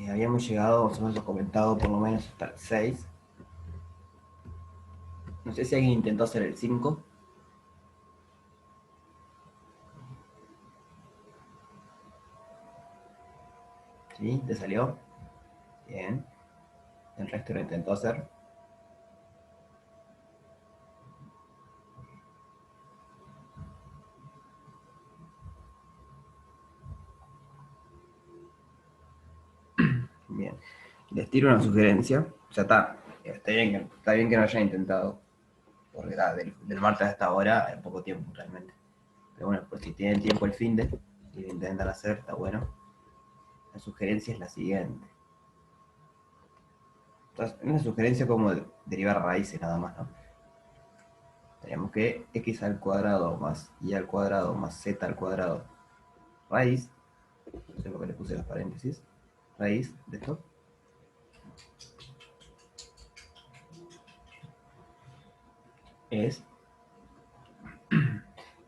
Habíamos llegado, más o menos comentado, por lo menos hasta el 6. No sé si alguien intentó hacer el 5. ¿Sí? ¿Te salió? Bien. El resto lo intentó hacer. Bien. Les tiro una sugerencia. Ya está. Está bien que no hayan intentado. Porque del martes hasta ahora hay poco tiempo realmente. Pero bueno, pues si tienen tiempo el fin de y lo intentan hacer, está bueno. La sugerencia es la siguiente. Entonces, una sugerencia como derivar raíces nada más, ¿no? Tenemos que x al cuadrado más y al cuadrado más z al cuadrado raíz, no sé por qué le puse los paréntesis, raíz de esto, es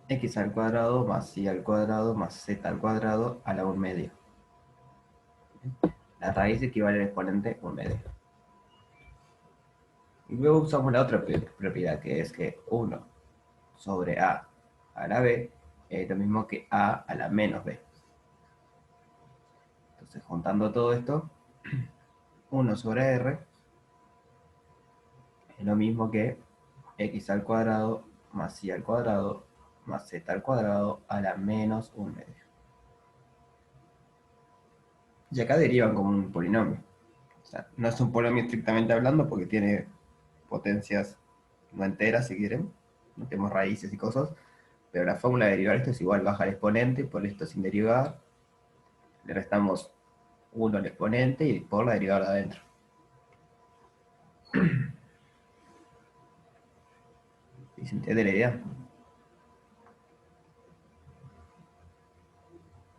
x al cuadrado más y al cuadrado más z al cuadrado a la 1 medio. La raíz equivale al exponente 1 medio. Y luego usamos la otra propiedad, que es que 1 sobre a la b es lo mismo que a la menos b. Entonces, juntando todo esto, 1 sobre r es lo mismo que x al cuadrado más y al cuadrado más z al cuadrado a la menos 1 medio. Y acá derivan como un polinomio. O sea, no es un polinomio estrictamente hablando porque tiene potencias no enteras, si quieren. No tenemos raíces y cosas. Pero la fórmula de derivar esto es igual, baja el exponente, por esto sin derivar. Le restamos 1 al exponente y por la derivada de adentro. ¿Y se entiende la idea?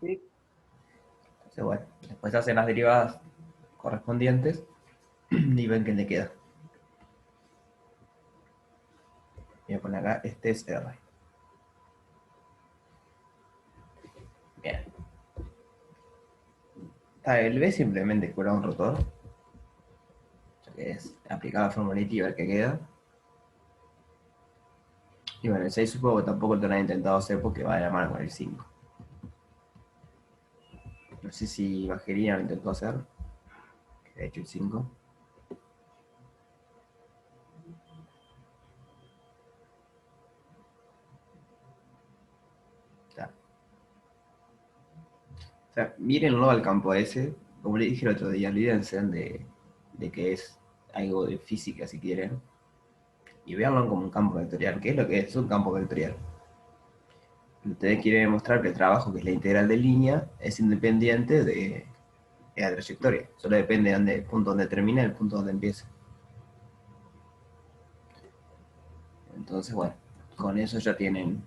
Sí. Entonces, bueno, después hacen las derivadas correspondientes y ven qué le queda. Voy a poner acá, este es R. Bien. El B simplemente cura un rotor, ya que es aplicar la fórmula y ver qué queda. Y bueno, el 6 supongo que tampoco lo han intentado hacer porque va de la mano con el 5. No sé si Bajería lo intentó hacer, que de hecho el 5. O sea, mírenlo al campo ese, como le dije el otro día, olvídense de que es algo de física si quieren, y véanlo como un campo vectorial. ¿Qué es lo que es un campo vectorial? Ustedes quieren demostrar que el trabajo, que es la integral de línea, es independiente de la trayectoria. Solo depende del punto donde termina y el punto donde empieza. Entonces, bueno, con eso ya tienen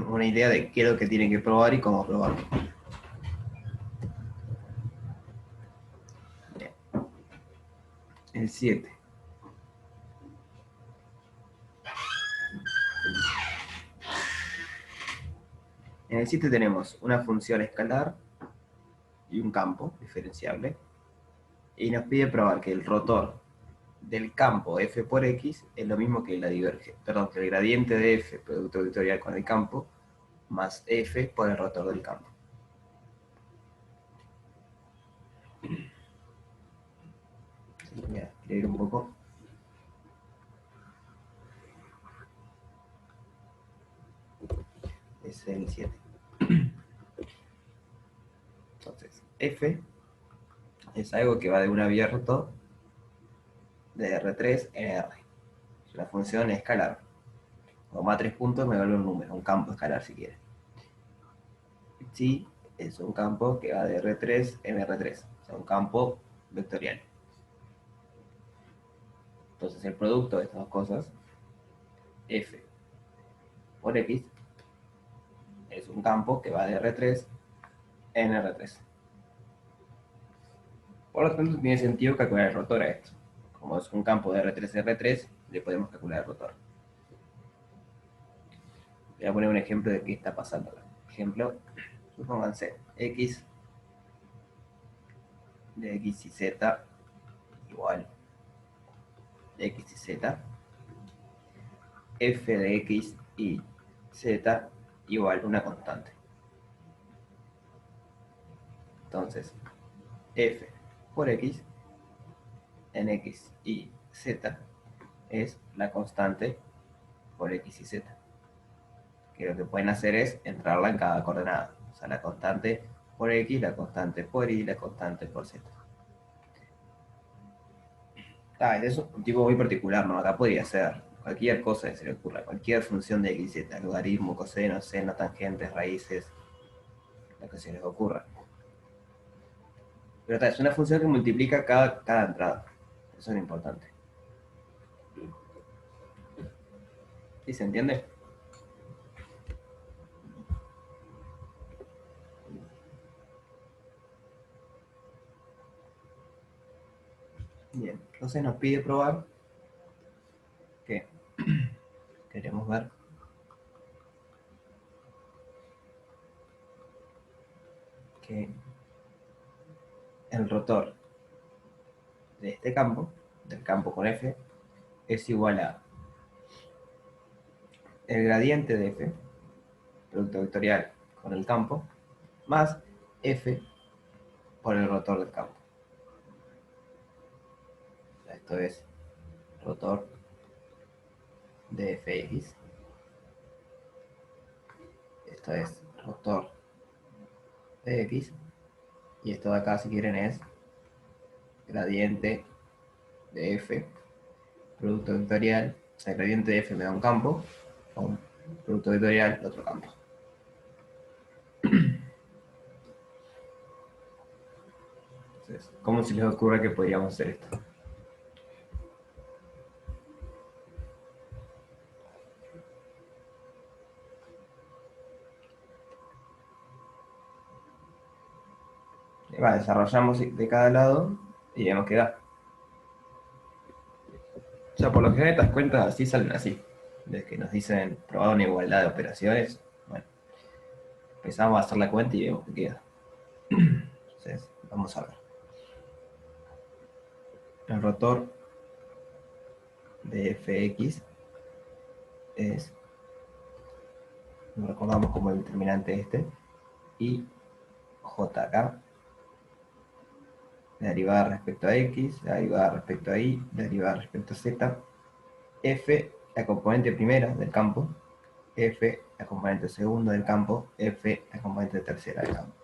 una idea de qué es lo que tienen que probar y cómo probarlo. Bien. El 7. En el 7 tenemos una función escalar y un campo diferenciable. Y nos pide probar que el rotor del campo f por x es lo mismo que que el gradiente de f, producto vectorial con el campo, más f por el rotor del campo. Voy a escribir un poco. Es el 7. Entonces, f es algo que va de un abierto de R3 en R. Es una función escalar. Como a 3 puntos me vuelve un número, un campo escalar si quiere. Sí, es un campo que va de R3 en R3. O sea, un campo vectorial. Entonces el producto de estas dos cosas, f por x, es un campo que va de R3 en R3. Por lo tanto, tiene sentido calcular el rotor a esto. Como es un campo de R3 en R3, le podemos calcular el rotor. Voy a poner un ejemplo de qué está pasando. Ejemplo, supónganse, x de x y z igual de x y z, f de x y z igual una constante. Entonces, f por x en x y z es la constante por x y z. Que lo que pueden hacer es entrarla en cada coordenada. O sea, la constante por x, la constante por y, la constante por z. Este es un tipo muy particular, ¿no? Acá podría ser cualquier cosa que se le ocurra, cualquier función de x, z, logaritmo, coseno, seno, tangentes, raíces, lo que se les ocurra. Pero es una función que multiplica cada entrada. Eso es lo importante. ¿Sí se entiende? Bien, entonces nos pide probar que queremos ver que el rotor de este campo, del campo con f, es igual a el gradiente de f, producto vectorial con el campo, más f por el rotor del campo. Esto es rotor de fx. Esto es rotor de x. Y esto de acá, si quieren, es gradiente de f, producto vectorial. O sea, el gradiente de f me da un campo, o un producto vectorial, otro campo. Entonces, ¿cómo se les ocurre que podríamos hacer esto? Desarrollamos de cada lado y vemos que da. O sea, por lo general estas cuentas así salen así. Desde que nos dicen probar una igualdad de operaciones, bueno, empezamos a hacer la cuenta y vemos que queda. Entonces, vamos a ver. El rotor de fx es, lo recordamos como el determinante este, y j acá, la derivada respecto a x, la derivada respecto a y, la derivada respecto a z, f, la componente primera del campo, f, la componente segunda del campo, f, la componente tercera del campo.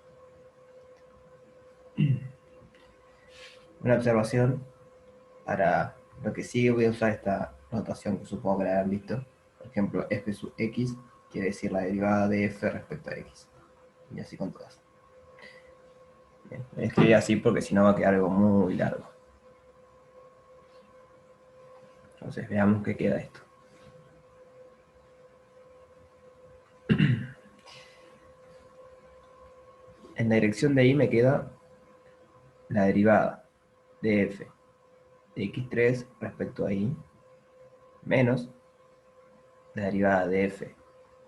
Una observación, para lo que sigue voy a usar esta notación que supongo que la habrán visto. Por ejemplo, f sub x quiere decir la derivada de f respecto a x. Y así con todas. Bien, escribí así porque si no va a quedar algo muy largo. Entonces veamos qué queda esto. En la dirección de y me queda la derivada de f de x3 respecto a y menos la derivada de f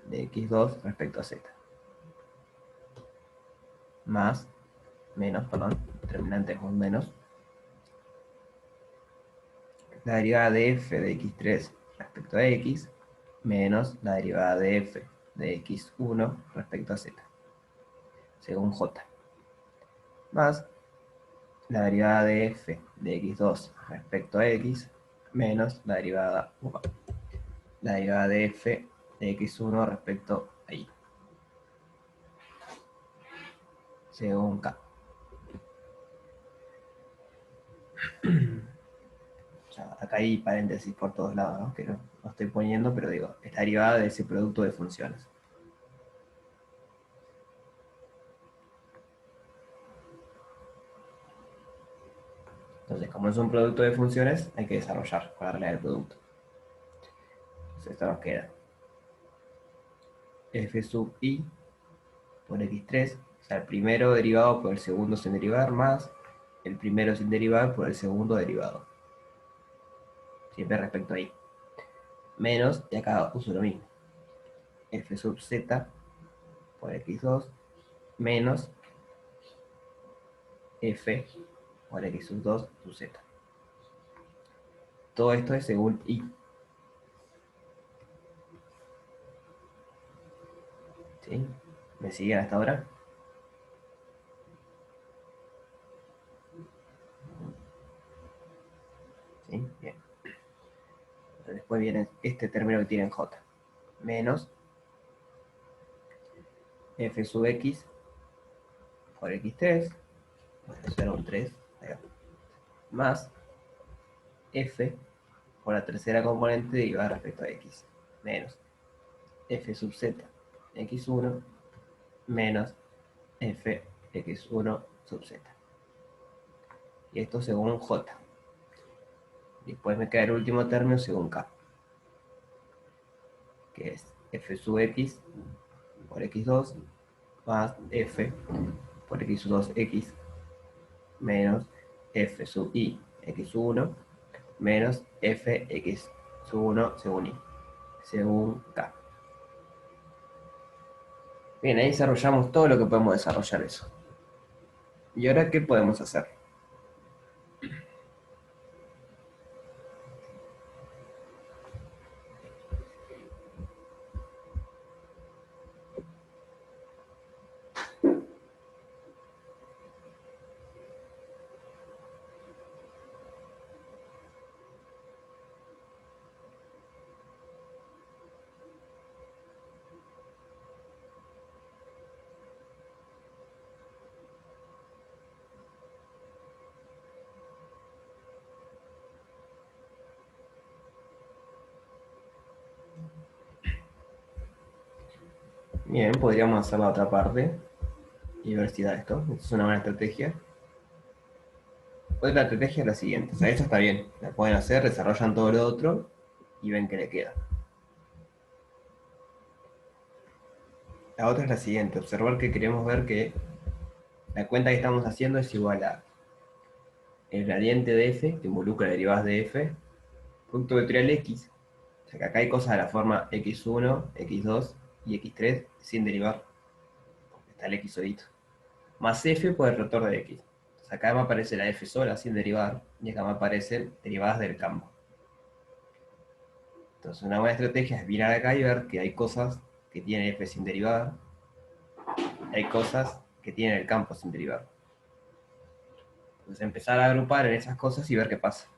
de x2 respecto a z. Más, menos, perdón, determinante es un menos. La derivada de f de x3 respecto a x menos la derivada de f de x1 respecto a z, según j. Más la derivada de f de x2 respecto a x menos la derivada de f de x1 respecto a y, según k. O sea, acá hay paréntesis por todos lados, ¿no? Que no estoy poniendo, pero digo, es la derivada de ese producto de funciones. Entonces, como es un producto de funciones, hay que desarrollar para arreglar el producto. Entonces, esto nos queda f sub i por x3, o sea, el primero derivado por el segundo sin derivar, más el primero sin derivar por el segundo derivado. Siempre respecto a y. Menos, y acá uso lo mismo, f sub z por x2 menos f por x sub 2 sub z. Todo esto es según y. ¿Sí? ¿Me siguen hasta ahora? ¿Sí? Bien. Después viene este término que tiene en j. Menos f sub x por x3. Bueno, eso era un 3. Más f por la tercera componente derivada respecto a x. Menos f sub z x1 menos f x1 sub z. Y esto según j. Después me queda el último término según k, que es f sub x por x2 más f por x2x menos f sub i x1 menos f x sub 1 según i, según k. Bien, ahí desarrollamos todo lo que podemos desarrollar eso. ¿Y ahora qué podemos hacer? Bien, podríamos hacer la otra parte y ver si da esto. Esta es una buena estrategia. Otra estrategia es la siguiente. O sea, esta está bien. La pueden hacer, desarrollan todo lo otro y ven que le queda. La otra es la siguiente. Observar que queremos ver que la cuenta que estamos haciendo es igual a el gradiente de f, que involucra derivadas de f, punto vectorial x. O sea que acá hay cosas de la forma x1, x2 y x3 sin derivar. Está el x solito. Más f por el rotor de x. Entonces acá me aparece la f sola sin derivar y acá me aparecen derivadas del campo. Entonces una buena estrategia es mirar acá y ver que hay cosas que tienen f sin derivar, hay cosas que tienen el campo sin derivar. Entonces empezar a agrupar en esas cosas y ver qué pasa.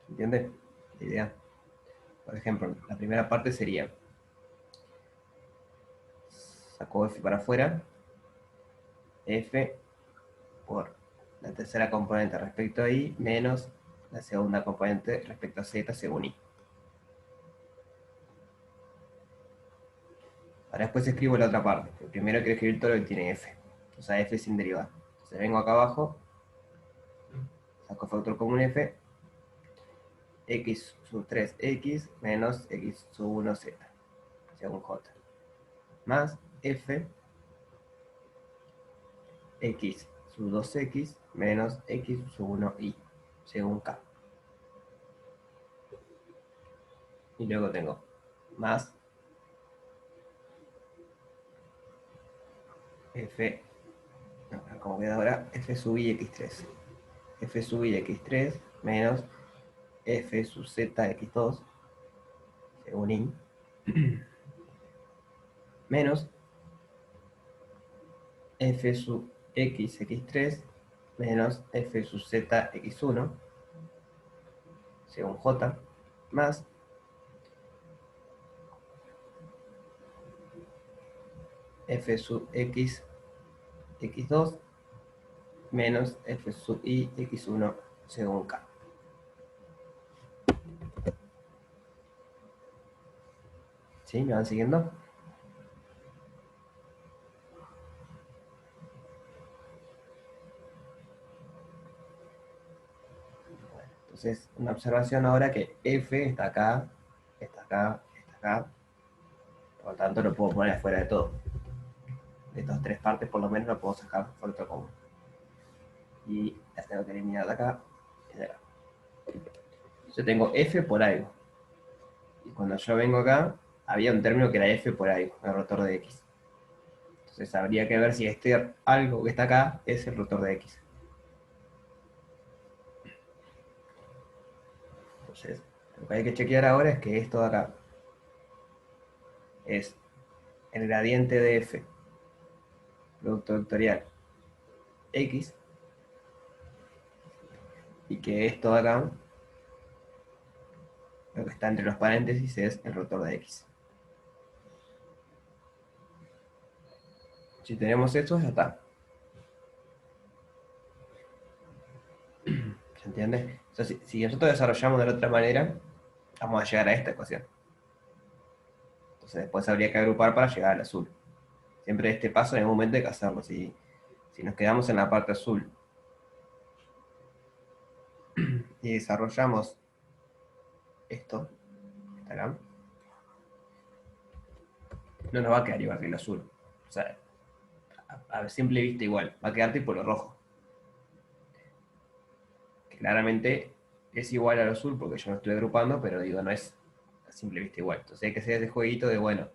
¿Entiendes? La idea. Por ejemplo, la primera parte sería, saco f para afuera, f por la tercera componente respecto a i menos la segunda componente respecto a z según i. Ahora después escribo la otra parte. Primero quiero escribir todo lo que tiene f. O sea, f sin derivar. Entonces vengo acá abajo, saco factor común f, x sub 3x menos x sub 1z, según j. Más f x sub 2x menos x sub 1y, según k. Y luego tengo más f, no, como queda ahora, f sub i x3. F sub i x3 menos f sub z x2, según i, menos f sub x x3 menos f sub z x1, según j, más f sub x x2 menos f sub i x1 según k. ¿Sí? ¿Me van siguiendo? Entonces, una observación ahora que f está acá, está acá, está acá. Por lo tanto, lo puedo poner afuera de todo. De estas tres partes, por lo menos, lo puedo sacar factor común. Y las tengo que eliminar de acá y de acá. Yo tengo f por algo. Y cuando yo vengo acá, había un término que era f por algo, el rotor de x. Entonces habría que ver si este algo que está acá es el rotor de x. Entonces, lo que hay que chequear ahora es que esto de acá es el gradiente de f, producto vectorial x, y que esto de acá, lo que está entre los paréntesis, es el rotor de x. Si tenemos esto, ya está. ¿Se entiende? O sea, si nosotros desarrollamos de la otra manera, vamos a llegar a esta ecuación. Entonces después habría que agrupar para llegar al azul. Siempre este paso en algún momento hay que hacerlo. Si nos quedamos en la parte azul y desarrollamos esto, está acá, no nos va a quedar igual que el azul. O sea, a simple vista igual, va a quedar tipo lo rojo. Que claramente es igual al azul porque yo lo estoy agrupando, pero digo, no es a simple vista igual. Entonces hay que hacer ese jueguito de, bueno,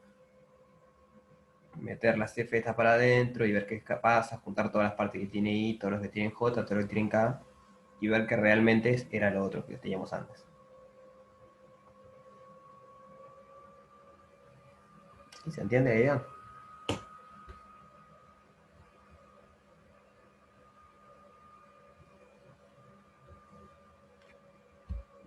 meter las F estas para adentro y ver qué es capaz, juntar todas las partes que tiene I, todos los que tienen J, todos los que tienen K, y ver que realmente era lo otro que teníamos antes. ¿Sí? ¿Se entiende la idea?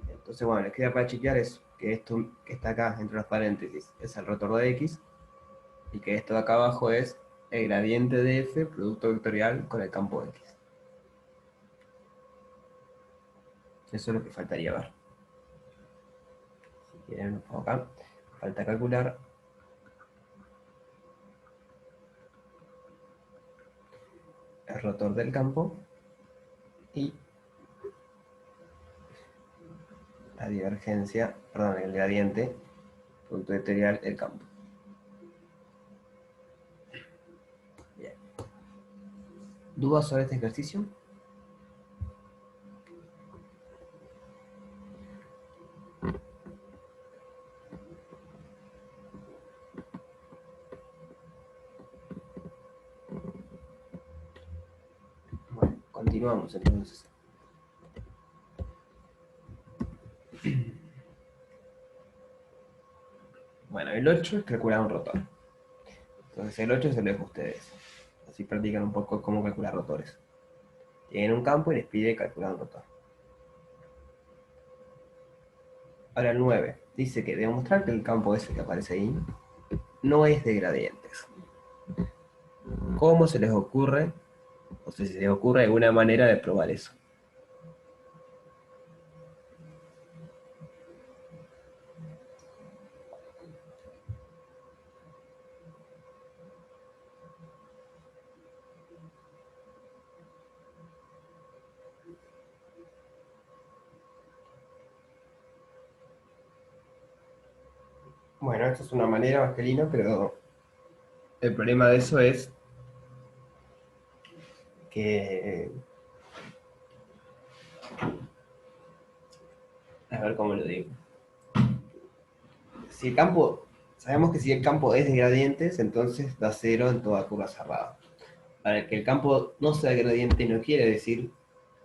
Entonces, bueno, les queda para chequear es que esto que está acá entre los paréntesis es el rotor de X y que esto de acá abajo es el gradiente de F, producto vectorial con el campo X. Eso es lo que faltaría ver. Si quieren, acá falta calcular el rotor del campo y la divergencia, perdón, el gradiente, producto vectorial, el campo. Bien. ¿Dudas sobre este ejercicio? Bueno, continuamos entonces. Bueno, el 8 es calcular un rotor. Entonces el 8 se lo dejo a ustedes. Así practican un poco cómo calcular rotores. Tienen un campo y les pide calcular un rotor. Ahora el 9 dice que demostrar que el campo ese que aparece ahí no es de gradientes. ¿Cómo se les ocurre? O sea, si se les ocurre alguna manera de probar eso. Bueno, esta es una manera, Vasquelino, pero el problema de eso es que, a ver cómo lo digo. Si el campo, sabemos que si el campo es de gradientes, entonces da cero en toda curva cerrada. Para que el campo no sea gradiente no quiere decir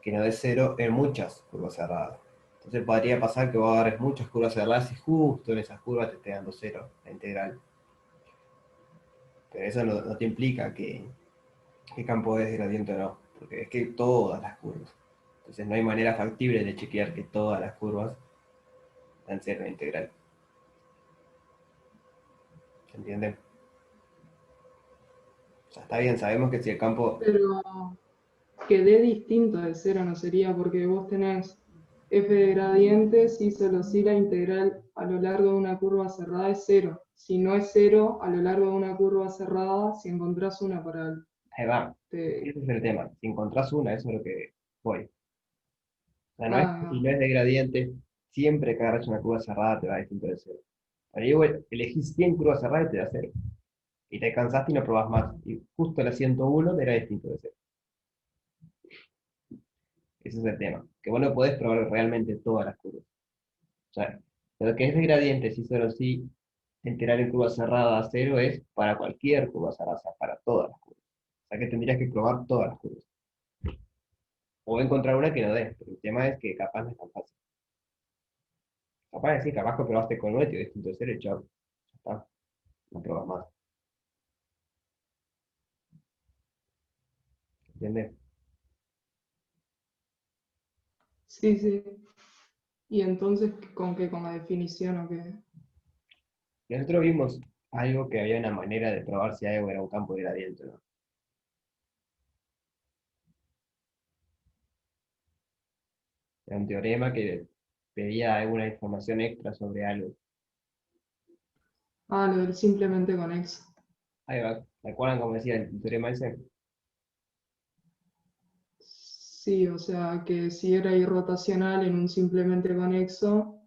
que no dé cero en muchas curvas cerradas. Entonces podría pasar que vos agarres muchas curvas cerradas y justo en esas curvas te esté dando cero, la integral. Pero eso no te implica que el campo es de gradiente o no, porque es que todas las curvas. Entonces no hay manera factible de chequear que todas las curvas dan cero la integral. ¿Se entiende? O sea, está bien, sabemos que si el campo... Pero que dé distinto de cero no sería porque vos tenés f de gradiente si solo si la integral a lo largo de una curva cerrada es cero. Si no es cero, a lo largo de una curva cerrada, si encontrás una para el... Ahí va. te- Ese es el tema. Si encontrás una, eso es lo que voy. O sea, no es, y ah, no es de gradiente, siempre que agarras una curva cerrada te va distinto de cero. Para ello, elegís 100 curvas cerradas y te da cero. Y te cansaste y no probás más. Y justo la 101 te era distinto de cero. Ese es el tema. Que vos no podés probar realmente todas las curvas. O sea, lo que es de gradiente, si solo si enterar en curva cerrada a cero es para cualquier curva cerrada, o sea, para todas las curvas. O sea que tendrías que probar todas las curvas. O encontrar una que no dé, pero el tema es que capaz no es tan fácil. Capaz de decir, capaz que probaste con 1 y te dio distinto de 0 y chao. Ya está. No probas más. ¿Entiendes? Sí, sí. Y entonces, ¿con qué? ¿Con la definición o qué? Nosotros vimos algo que había una manera de probar si algo era un campo de gradiente, ¿no? Era un teorema que pedía alguna información extra sobre algo. Ah, lo del simplemente conexo. Ahí va. ¿Se acuerdan cómo decía el teorema ese? Sí, o sea, que si era irrotacional en un simplemente conexo,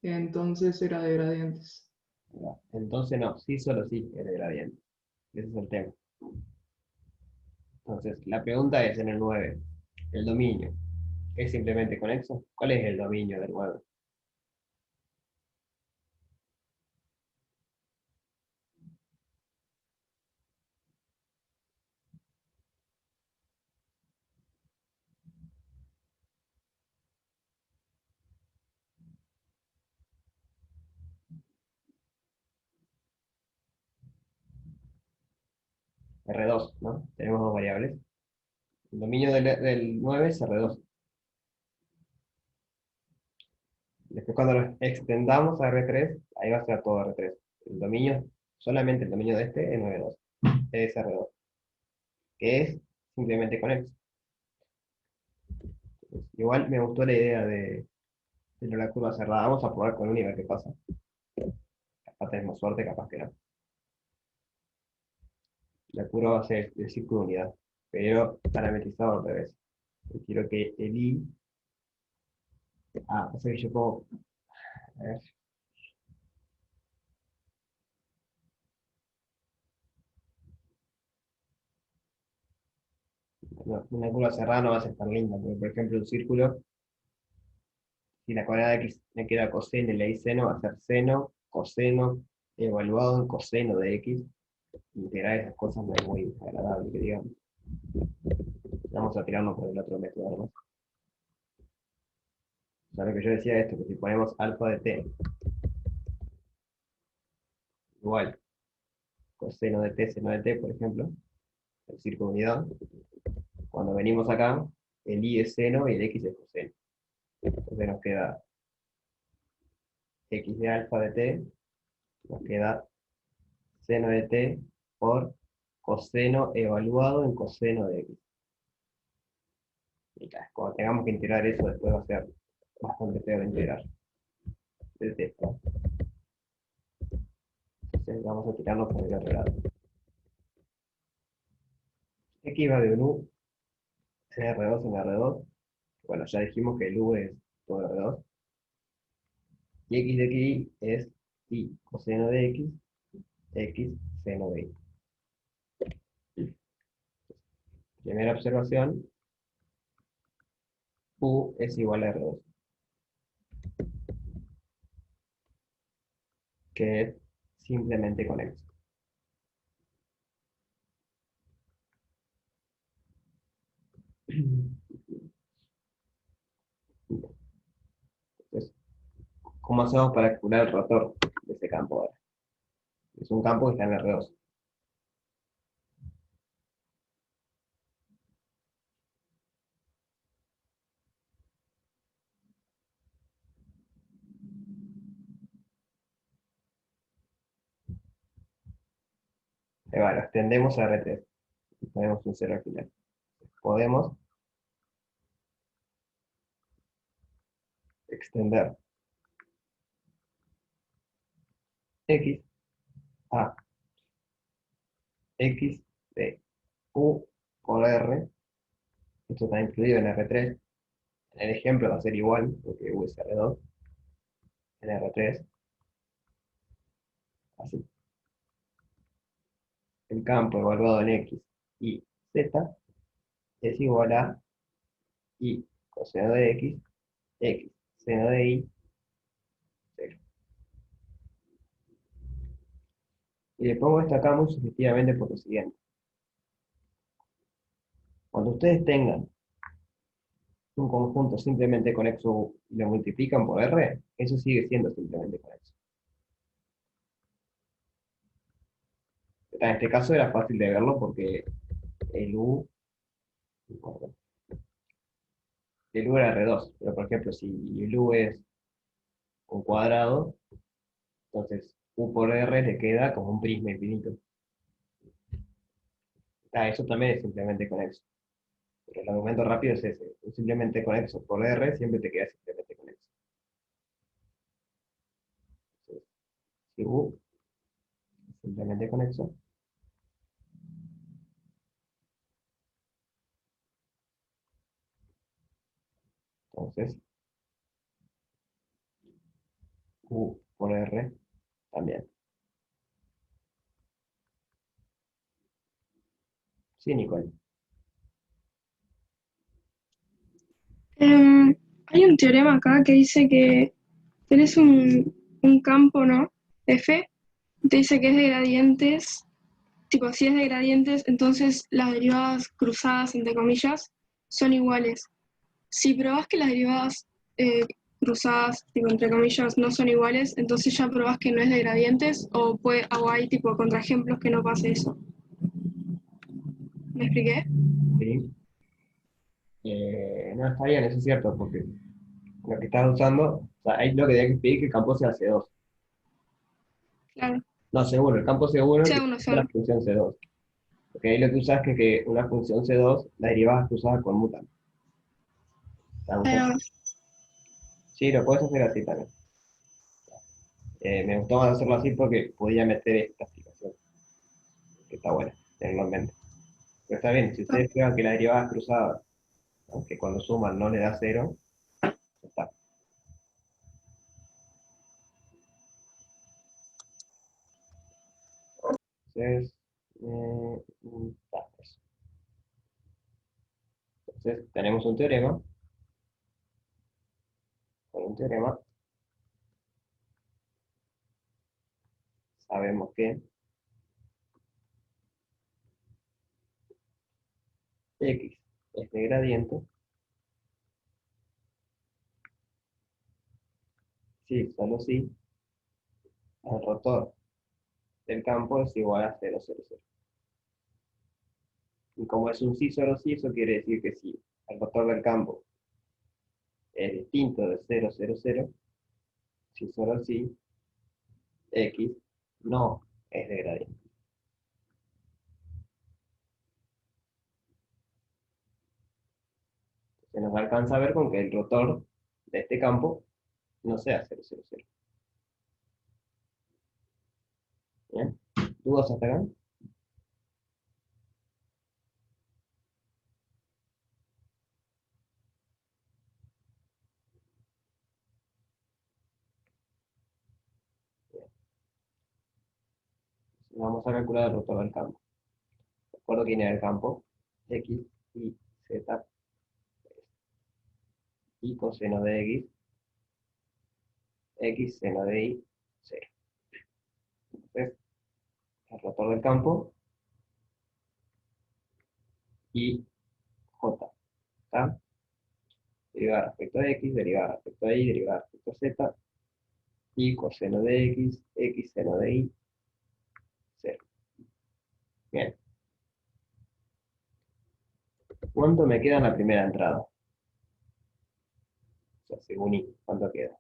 entonces era de gradientes. No. Entonces no, sí, solo sí es de gradiente. Ese es el tema. Entonces, la pregunta es en el 9, el dominio. ¿Es simplemente conexo? ¿Cuál es el dominio del 9? R2, ¿no? Tenemos dos variables. El dominio del 9 es R2. Después cuando lo extendamos a R3, ahí va a ser todo R3. El dominio, solamente el dominio de este es 9,2. Es R2, que es simplemente conexo. Igual me gustó la idea de la curva cerrada. Vamos a probar con una y ver qué pasa. Capaz tenemos suerte, capaz que no. La curva va a ser de círculo de unidad, pero parametrizado al revés. Yo quiero que el I. O sea que yo puedo. A ver, una curva cerrada no va a ser tan linda, porque por ejemplo un círculo, si la coordenada X me queda coseno y le di seno, va a ser seno, coseno, evaluado en coseno de X. Integrar esas cosas no es muy agradable, que digamos. Vamos a tirarnos por el otro método, ¿no? O sea, lo que yo decía es esto, que si ponemos alfa de t igual coseno de t, seno de t, por ejemplo, el círculo de unidad, cuando venimos acá, el y es seno y el x es coseno. Entonces nos queda x de alfa de t, nos queda seno de t por coseno evaluado en coseno de x. Y claro, cuando tengamos que integrar eso, después va a ser bastante feo de integrar. Detesto. Entonces vamos a tirarnos por el otro lado. X va de un u en R2 en R2. Bueno, ya dijimos que el u es todo R2. Y x de aquí es y coseno de x, x seno de y. Primera observación, u es igual a R2, que es simplemente conexo. Entonces, ¿cómo hacemos para calcular el rotor de ese campo ahora? Es un campo que está en R2. Lo extendemos a R3 y ponemos un 0 al final. Podemos extender x a x de u por r. Esto está incluido en R3. En el ejemplo va a ser igual, porque u es R2 en R3. Así. El campo evaluado en x y z es igual a y coseno de x, x seno de y, 0. Y le pongo esto acá muy sugestivamente por lo siguiente. Cuando ustedes tengan un conjunto simplemente conexo y lo multiplican por R, eso sigue siendo simplemente conexo. En este caso era fácil de verlo porque el U, el U era R2, pero por ejemplo, si el U es un cuadrado, entonces U por R le queda como un prisma infinito. Eso también es simplemente conexo. Pero el argumento rápido es ese. Un simplemente conexo por R siempre te queda simplemente conexo. Entonces, si U es simplemente conexo, entonces U por R también. Sí, Nicole. Hay un teorema acá que dice que tenés un campo, ¿no? F, te dice que es de gradientes, tipo, si es de gradientes, entonces las derivadas cruzadas, entre comillas, son iguales. Si probás que las derivadas cruzadas, tipo, entre comillas, no son iguales, entonces ya probás que no es de gradientes, o hay tipo contraejemplos que no pase eso. ¿Me expliqué? Sí. No, está bien, eso es cierto, porque lo que estás usando, o sea, ahí lo que tiene que pedir que el campo sea C2. Claro, No, seguro, el campo seguro que sea uno sea la solo. función C2. Porque ahí lo que usas es que una función C2, la derivada cruzada conmutan. Pero, Sí, lo puedes hacer así también. Me gustó más hacerlo así porque podía meter esta explicación, que está buena, tenerlo en mente. Pero está bien, si ustedes prueban que la derivada es cruzada, aunque cuando suman no le da cero, ya está. Entonces, eso. Entonces, tenemos un teorema. Con un teorema sabemos que X es de gradiente si, solo si, el rotor del campo es igual a 0, 0, 0. Y como es un sí, solo sí, eso quiere decir que si el rotor del campo es distinto de 0, 0, 0, si solo si, X no es de gradiente. Se nos alcanza a ver con que el rotor de este campo no sea 0, 0, 0. ¿Bien? ¿Dudas hasta acá? Vamos a calcular el rotor del campo. Recuerdo quién era el campo. X, Y, Z, y coseno de X, X seno de Y, 0. Entonces, el rotor del campo y J. ¿Está? Derivada respecto a X, derivada respecto a Y, derivada respecto a Z, y coseno de X, X seno de Y, 0. Bien. ¿Cuánto me queda en la primera entrada? O sea, según Y, ¿cuánto queda?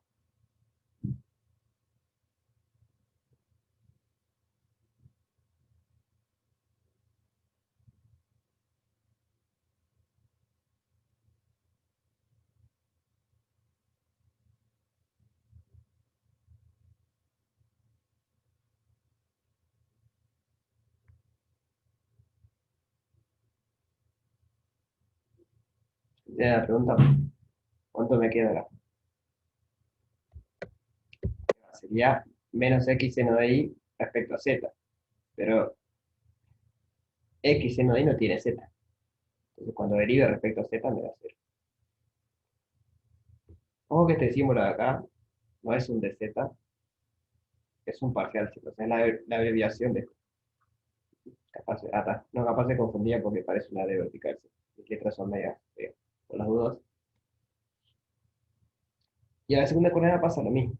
¿Tiene la pregunta? ¿Cuánto me queda acá? Sería menos X seno de Y respecto a Z. Pero X seno de Y no tiene Z. Entonces, cuando derive respecto a Z, me da 0. Ojo que este símbolo de acá no es un dz, es un parcial, chicos. Es la abreviación de capaz, no capaz de confundida porque parece una D vertical. Sí. Mis letras son medias feas. Por las dudas, Y a la segunda coordenada pasa lo mismo.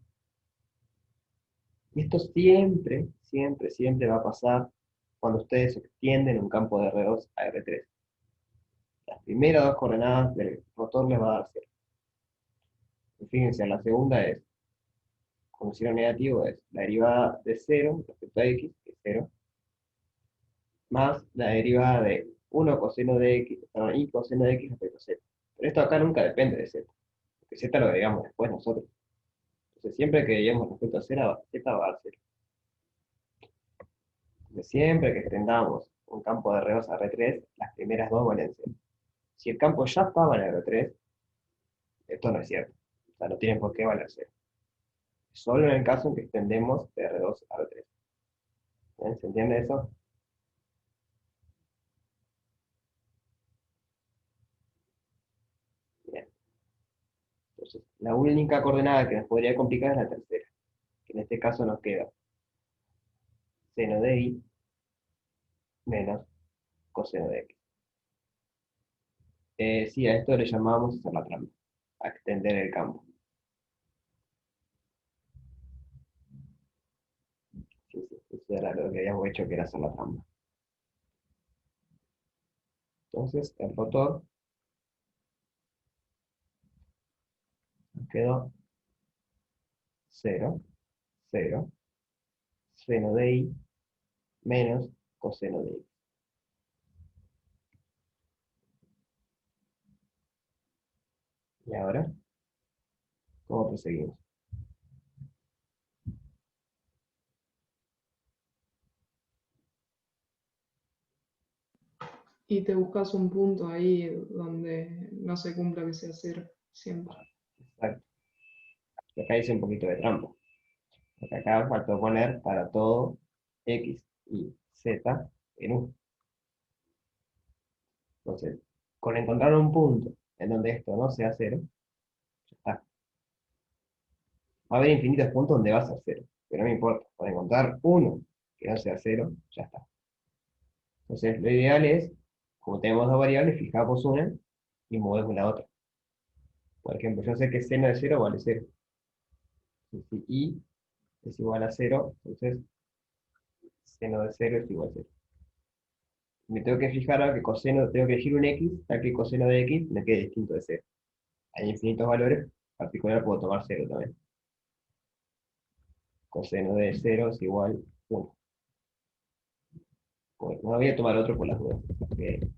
Y esto siempre, siempre, siempre va a pasar cuando ustedes extienden un campo de R2 a R3. Las primeras dos coordenadas del rotor les va a dar 0. Y fíjense, la segunda es, con signo negativo, es la derivada de 0 respecto a x, que es 0, más la derivada de 1 coseno de x, perdón, y coseno de x respecto a z. Pero esto acá nunca depende de z, porque z lo derivamos después nosotros. Entonces siempre que derivemos respecto a z va a dar 0. Entonces siempre que extendamos un campo de R2 a R3, las primeras dos valen 0. Si el campo ya estaba en R3, esto no es cierto. O sea, no tienen por qué valer 0. Solo en el caso en que extendemos de R2 a R3. ¿Bien? ¿Se entiende eso? Bien. Entonces, la única coordenada que nos podría complicar es la tercera, que en este caso nos queda seno de y menos coseno de x. Sí, a esto le llamamos hacer la trampa, a extender el campo. Sí, sí, eso era lo que habíamos hecho, que era hacer la trampa. Entonces, el rotor nos quedó 0, 0, seno de y menos coseno de x. Y ahora, ¿cómo proseguimos? Y te buscas un punto ahí donde no se cumpla que sea 0, siempre. Exacto. Y acá hice un poquito de trampa. Porque acá faltó poner para todo x y z en 1. Entonces, con encontrar un punto en donde esto no sea 0, ya está. Va a haber infinitos puntos donde va a ser 0, pero no me importa. Con encontrar uno que no sea 0, ya está. Entonces, lo ideal es, como tenemos dos variables, fijamos una y movemos la otra. Por ejemplo, yo sé que seno de 0 vale 0. Si y es igual a 0, entonces seno de 0 es igual a 0. Me tengo que fijar a que coseno, tengo que elegir un x, a que coseno de x me quede distinto de 0. Hay infinitos valores, en particular puedo tomar 0 también. Coseno de 0 es igual a 1. Bueno, no voy a tomar otro por las dudas. Voy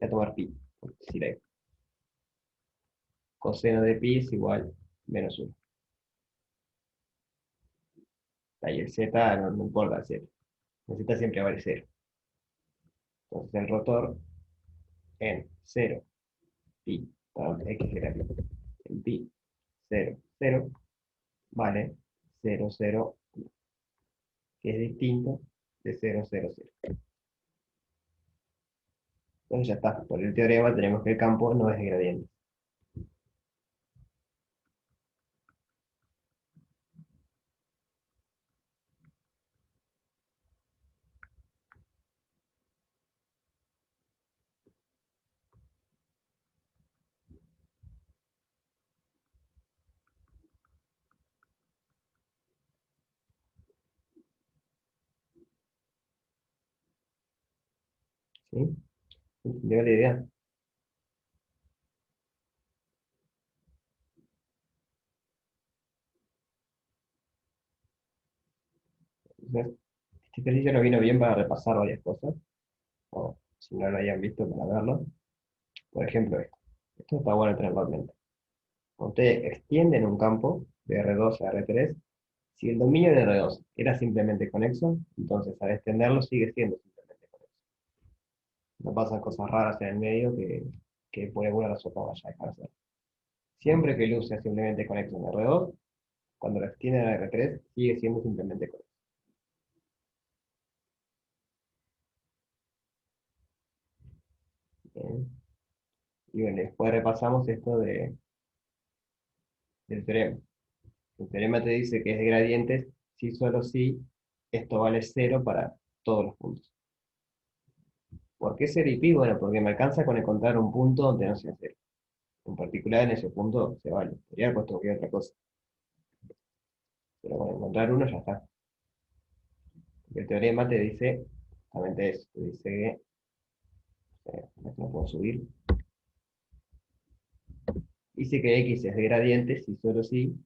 a tomar pi, por decir ahí. Coseno de pi es igual a menos 1. Ahí el z no importa el z. El z siempre vale 0. Entonces el rotor en 0, pi, perdón, x era pi, en pi, 0, 0, vale 0, 0, que es distinto de 0, 0, 0. Entonces ya está. Por el teorema tenemos que el campo no es de gradiente. ¿Sí? ¿Entendió la idea? Entonces, este ejercicio nos vino bien para repasar varias cosas, o si no lo hayan visto para verlo. Por ejemplo, esto. Esto está bueno tenerlo en mente. Cuando ustedes extienden un campo de R2 a R3, si el dominio de R2 era simplemente conexo, entonces al extenderlo sigue siendo simplemente conexo. No pasan cosas raras en el medio que por alguna razón no vaya a dejar de ser. Siempre que el luz sea simplemente conexo en R2, cuando lo extienden a R3, sigue siendo simplemente conexo. Bien. Y bueno, después repasamos esto del teorema. El teorema te dice que es de gradientes si solo si esto vale 0 para todos los puntos. ¿Por qué 0 y pi? Bueno, porque me alcanza con encontrar un punto donde no sea 0. En particular en ese punto se vale. Podría haber puesto cualquier otra cosa. Pero con encontrar uno ya está. El teorema te dice justamente eso. Te dice que, no puedo subir. Dice que X es de gradiente si solo si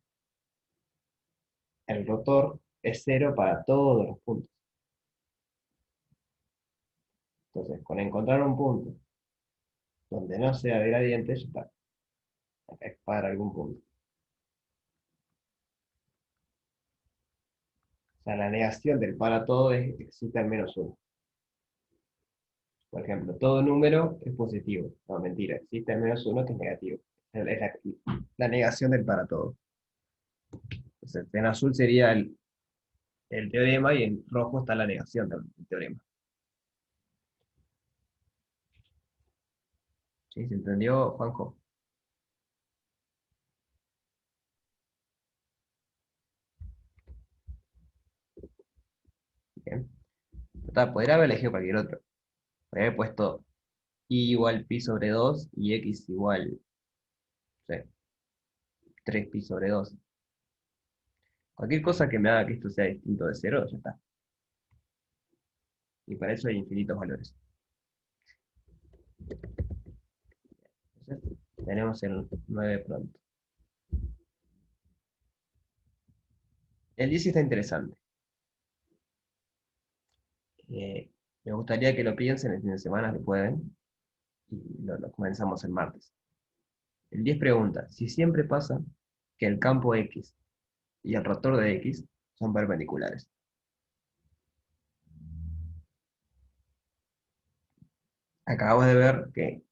el rotor es cero para todos los puntos. Entonces, con encontrar un punto donde no sea de gradiente, ya está. Es para algún punto. O sea, la negación del para todo es que existe al menos uno. Por ejemplo, todo número es positivo. No, mentira, existe al menos uno que es negativo. Es la negación del para todo. Entonces, en azul sería el teorema y en rojo está la negación del teorema. ¿Sí? ¿Se entendió, Juanjo? Bien. Total, podría haber elegido cualquier otro. Podría haber puesto y igual pi sobre 2 y x igual, no sé, 3 pi sobre 2. Cualquier cosa que me haga que esto sea distinto de 0, ya está. Y para eso hay infinitos valores. Entonces, tenemos el 9 pronto. El 10 está interesante. Me gustaría que lo piensen el fin de semana, si pueden, y lo comenzamos el martes. El 10 pregunta, si siempre pasa que el campo X y el rotor de X son perpendiculares. Acabamos de ver que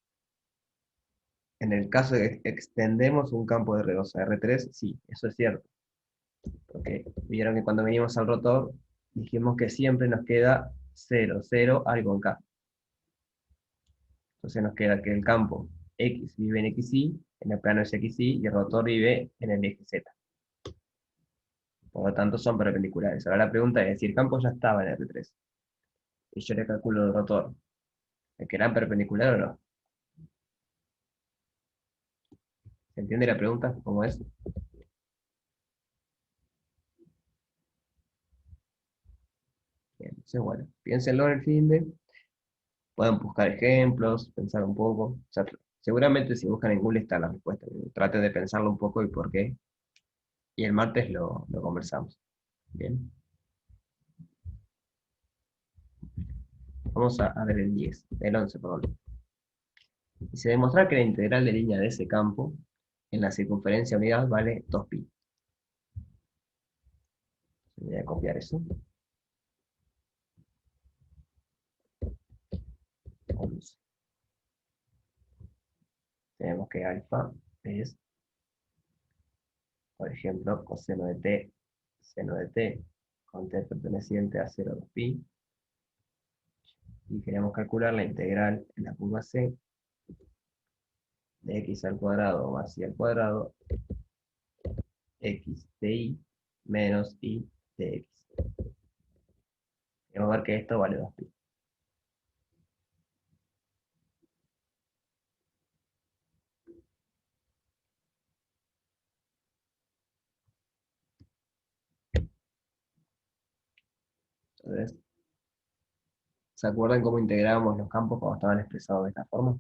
en el caso de que extendemos un campo de R2 a R3, sí, eso es cierto. Porque vieron que cuando venimos al rotor, dijimos que siempre nos queda 0, 0, algo en K. Entonces nos queda que el campo X vive en XY, en el plano es XY, y el rotor vive en el eje Z. Por lo tanto, son perpendiculares. Ahora la pregunta es, si el campo ya estaba en R3, y yo le calculo el rotor, ¿me quedarán perpendicular o no? ¿Se entiende la pregunta? ¿Cómo es? Bien, entonces, bueno, piénsenlo en el fin de... Pueden buscar ejemplos, pensar un poco. O sea, seguramente si buscan en Google está la respuesta. Traten de pensarlo un poco y por qué. Y el martes lo conversamos. Bien. Vamos a ver el 10, el 11, perdón. Dice demostrar que la integral de línea de ese campo en la circunferencia unidad vale 2pi. Voy a copiar eso. 11. Tenemos que alfa es, por ejemplo, coseno de t, seno de t, con t perteneciente a 0,2pi. Y queremos calcular la integral en la curva C de x al cuadrado más y al cuadrado, x de y menos y de x. Vamos a ver que esto vale 2pi. Entonces, ¿se acuerdan cómo integrábamos los campos cuando estaban expresados de esta forma?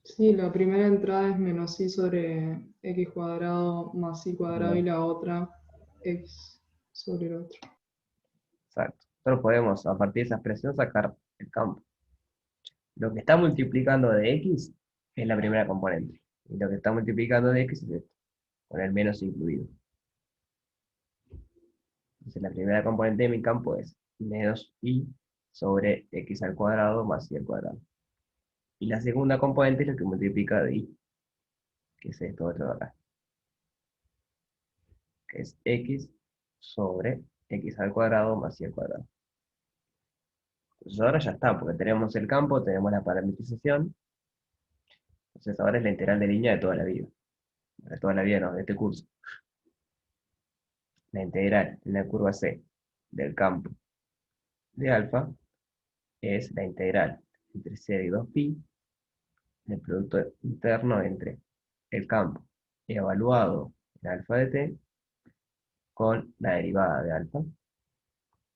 Sí, la primera entrada es menos i sobre x cuadrado más y cuadrado y la otra x sobre el otro. Exacto. Nosotros podemos, a partir de esa expresión, sacar el campo. Lo que está multiplicando de x es la primera componente. Y lo que está multiplicando de x es esto, con el menos incluido. Entonces la primera componente de mi campo es menos y sobre x al cuadrado más y al cuadrado. Y la segunda componente es lo que multiplica de y, que es esto otro de acá, que es x sobre x al cuadrado más y al cuadrado. Entonces ahora ya está, porque tenemos el campo, tenemos la parametrización. Entonces ahora es la integral de línea de toda la vida. De toda la vida no, de este curso. la integral en la curva C del campo de alfa es la integral entre 0 y 2pi del producto interno entre el campo evaluado en alfa de t con la derivada de alfa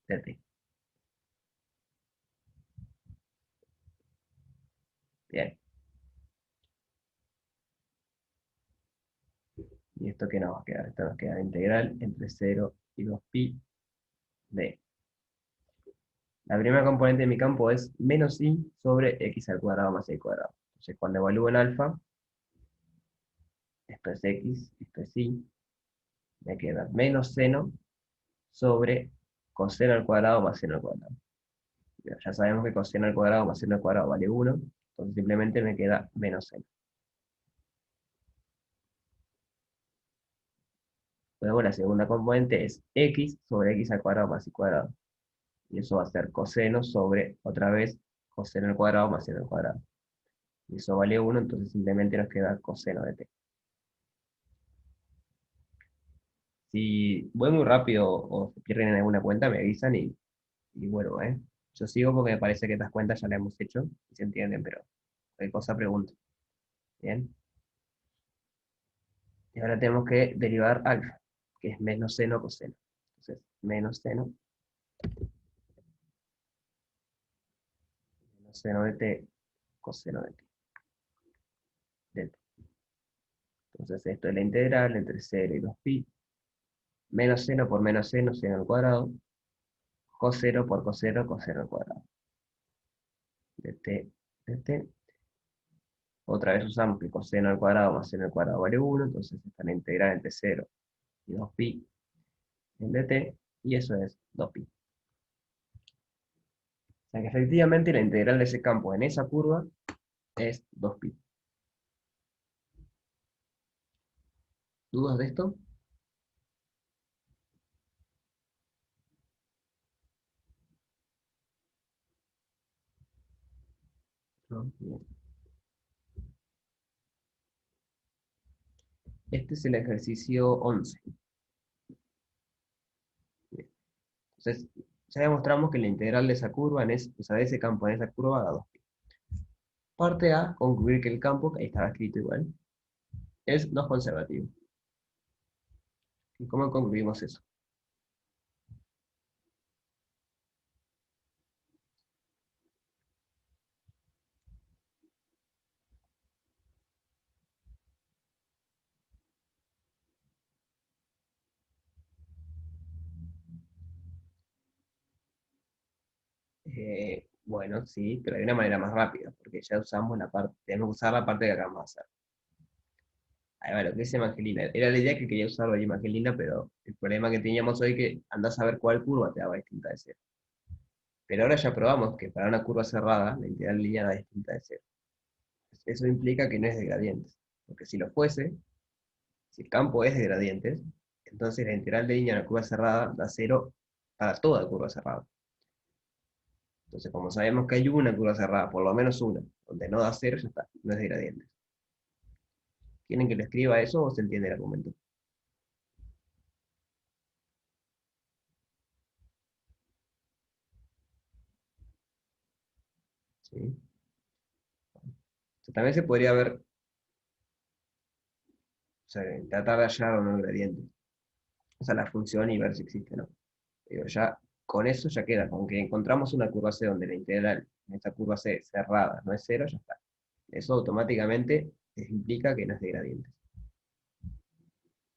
de t. Bien. ¿Y esto qué nos va a quedar? Esto nos queda la integral entre 0 y 2pi de. La primera componente de mi campo es menos i sobre x al cuadrado más y cuadrado. Entonces, cuando evalúo en alfa, esto es x, esto es y, me queda menos seno sobre coseno al cuadrado más seno al cuadrado. Ya sabemos que coseno al cuadrado más seno al cuadrado vale 1, entonces simplemente me queda menos seno. Luego la segunda componente es x sobre x al cuadrado más y cuadrado. Y eso va a ser coseno sobre, otra vez, coseno al cuadrado más seno al cuadrado. Y eso vale 1, entonces simplemente nos queda coseno de t. Si voy muy rápido o se pierden en alguna cuenta, me avisan y vuelvo, ¿eh? Yo sigo porque me parece que estas cuentas ya las hemos hecho y se entienden, pero cualquier cosa pregunto. Bien. Y ahora tenemos que derivar alfa, que es menos seno coseno. Entonces, menos seno de t, coseno de t. de t. Entonces, esto es la integral entre 0 y 2pi. Menos seno por menos seno, seno al cuadrado. Coseno por coseno, coseno al cuadrado. De t, de t. Otra vez usamos que coseno al cuadrado más seno al cuadrado vale 1, entonces está la integral entre 0 y 2pi en dt, y eso es 2pi. O sea que efectivamente la integral de ese campo en esa curva es 2pi. ¿Dudas de esto? No. Bien. Este es el ejercicio 11. Bien. Entonces, ya demostramos que la integral de esa curva, o sea, de ese campo en esa curva da 2pi. Parte A, concluir que el campo, que ahí estaba escrito igual, es no conservativo. ¿Y cómo concluimos eso? Bueno, sí, pero de una manera más rápida, porque ya usamos la parte, tenemos que usar la parte que acabamos de hacer. Ahí va, lo que dice Evangelina. Era la idea que quería usar hoy Evangelina, pero el problema que teníamos hoy es que andás a ver cuál curva te daba distinta de cero. Pero ahora ya probamos que para una curva cerrada, la integral lineal da distinta de cero. Eso implica que no es de gradientes. Porque si lo fuese, si el campo es de gradientes, entonces la integral de línea de la curva cerrada da cero para toda curva cerrada. Entonces, como sabemos que hay una curva cerrada, por lo menos una, donde no da cero, ya está, no es de gradientes. ¿Quieren que le escriba eso o se entiende el argumento? ¿Sí? O sea, también se podría ver, o sea, tratar de hallar o no el gradiente. O sea, la función y ver si existe o no. Pero ya, con eso ya queda, con que encontramos una curva C donde la integral en esta curva C cerrada no es cero, ya está. Eso automáticamente implica que no es de gradientes.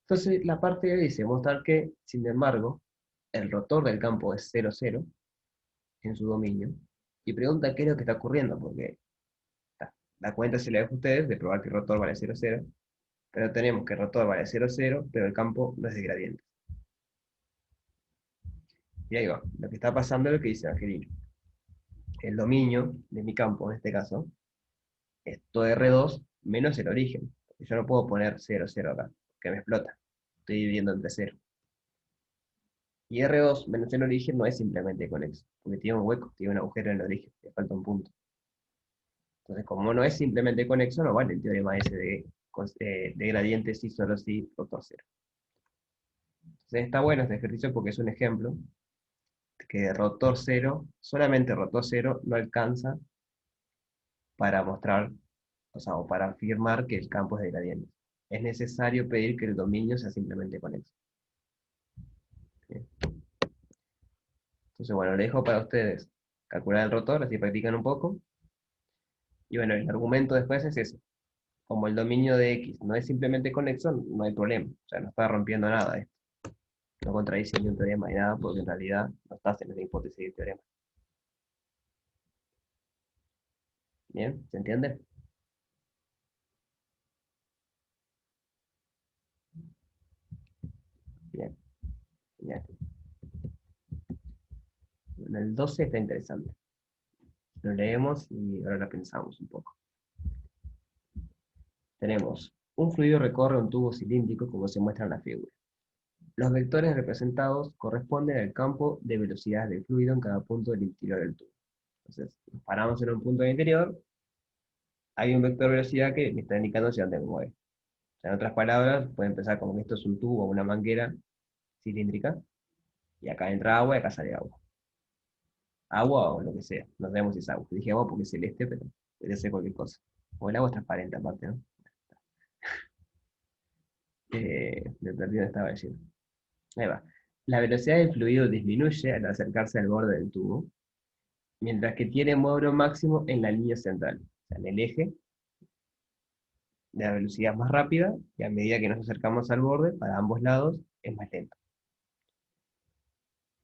Entonces, la parte B dice mostrar que, sin embargo, el rotor del campo es 0, 0 en su dominio, y pregunta qué es lo que está ocurriendo, porque la cuenta se le deja a ustedes de probar que el rotor vale 0, 0, pero tenemos que el rotor vale 0, 0, pero el campo no es de gradientes. Y ahí va, lo que está pasando es lo que dice Angelino. El dominio de mi campo, en este caso, es todo R2 menos el origen. Yo no puedo poner 0, 0 acá, porque me explota. Estoy dividiendo entre 0. Y R2 menos el origen no es simplemente conexo, porque tiene un hueco, tiene un agujero en el origen, le falta un punto. Entonces, como no es simplemente conexo, no vale el teorema ese de gradiente sí, solo sí, rotor 0. Entonces está bueno este ejercicio porque es un ejemplo que rotor cero, solamente rotor cero, no alcanza para mostrar, o sea, o para afirmar que el campo es de gradiente. Es necesario pedir que el dominio sea simplemente conexo. Bien. Entonces, bueno, le dejo para ustedes calcular el rotor, así practican un poco. Y bueno, el argumento después es eso. Como el dominio de X no es simplemente conexo, no hay problema. O sea, no está rompiendo nada esto. No contradice ningún teorema ni nada, porque en realidad no estás en esa hipótesis de teorema. ¿Bien? ¿Se entiende? Bien, genial. Bueno, el 12 está interesante. Lo leemos y ahora lo pensamos un poco. Tenemos, un fluido recorre un tubo cilíndrico como se muestra en la figura. Los vectores representados corresponden al campo de velocidad del fluido en cada punto del interior del tubo. Entonces, nos paramos en un punto del interior, hay un vector de velocidad que me está indicando hacia dónde me mueve. O sea, en otras palabras, pueden pensar como que esto es un tubo o una manguera cilíndrica, y acá entra agua y acá sale agua. Agua o lo que sea, no sabemos si es agua. Dije agua porque es celeste, pero puede ser cualquier cosa. O el agua es transparente aparte, ¿no? Me perdí donde estaba diciendo. Ahí va. La velocidad del fluido disminuye al acercarse al borde del tubo, mientras que tiene módulo máximo en la línea central, o sea, en el eje de la velocidad más rápida, y a medida que nos acercamos al borde, para ambos lados, es más lento.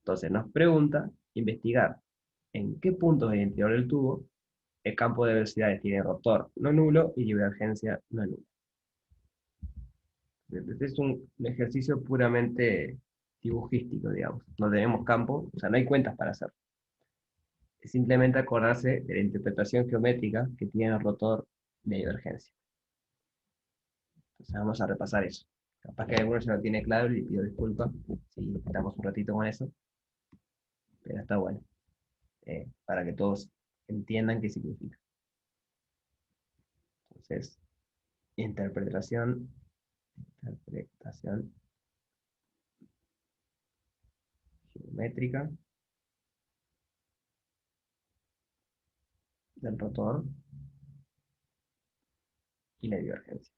Entonces nos pregunta investigar en qué puntos del interior del tubo el campo de velocidades tiene rotor no nulo y divergencia no nula. Este es un ejercicio puramente dibujístico, digamos. No tenemos campo, o sea, no hay cuentas para hacer. Es simplemente acordarse de la interpretación geométrica que tiene el rotor de divergencia. Entonces vamos a repasar eso. Capaz que alguno ya lo tiene claro y pido disculpas si estamos un ratito con eso, pero está bueno, para que todos entiendan qué significa. Entonces, interpretación geométrica del rotor y la divergencia.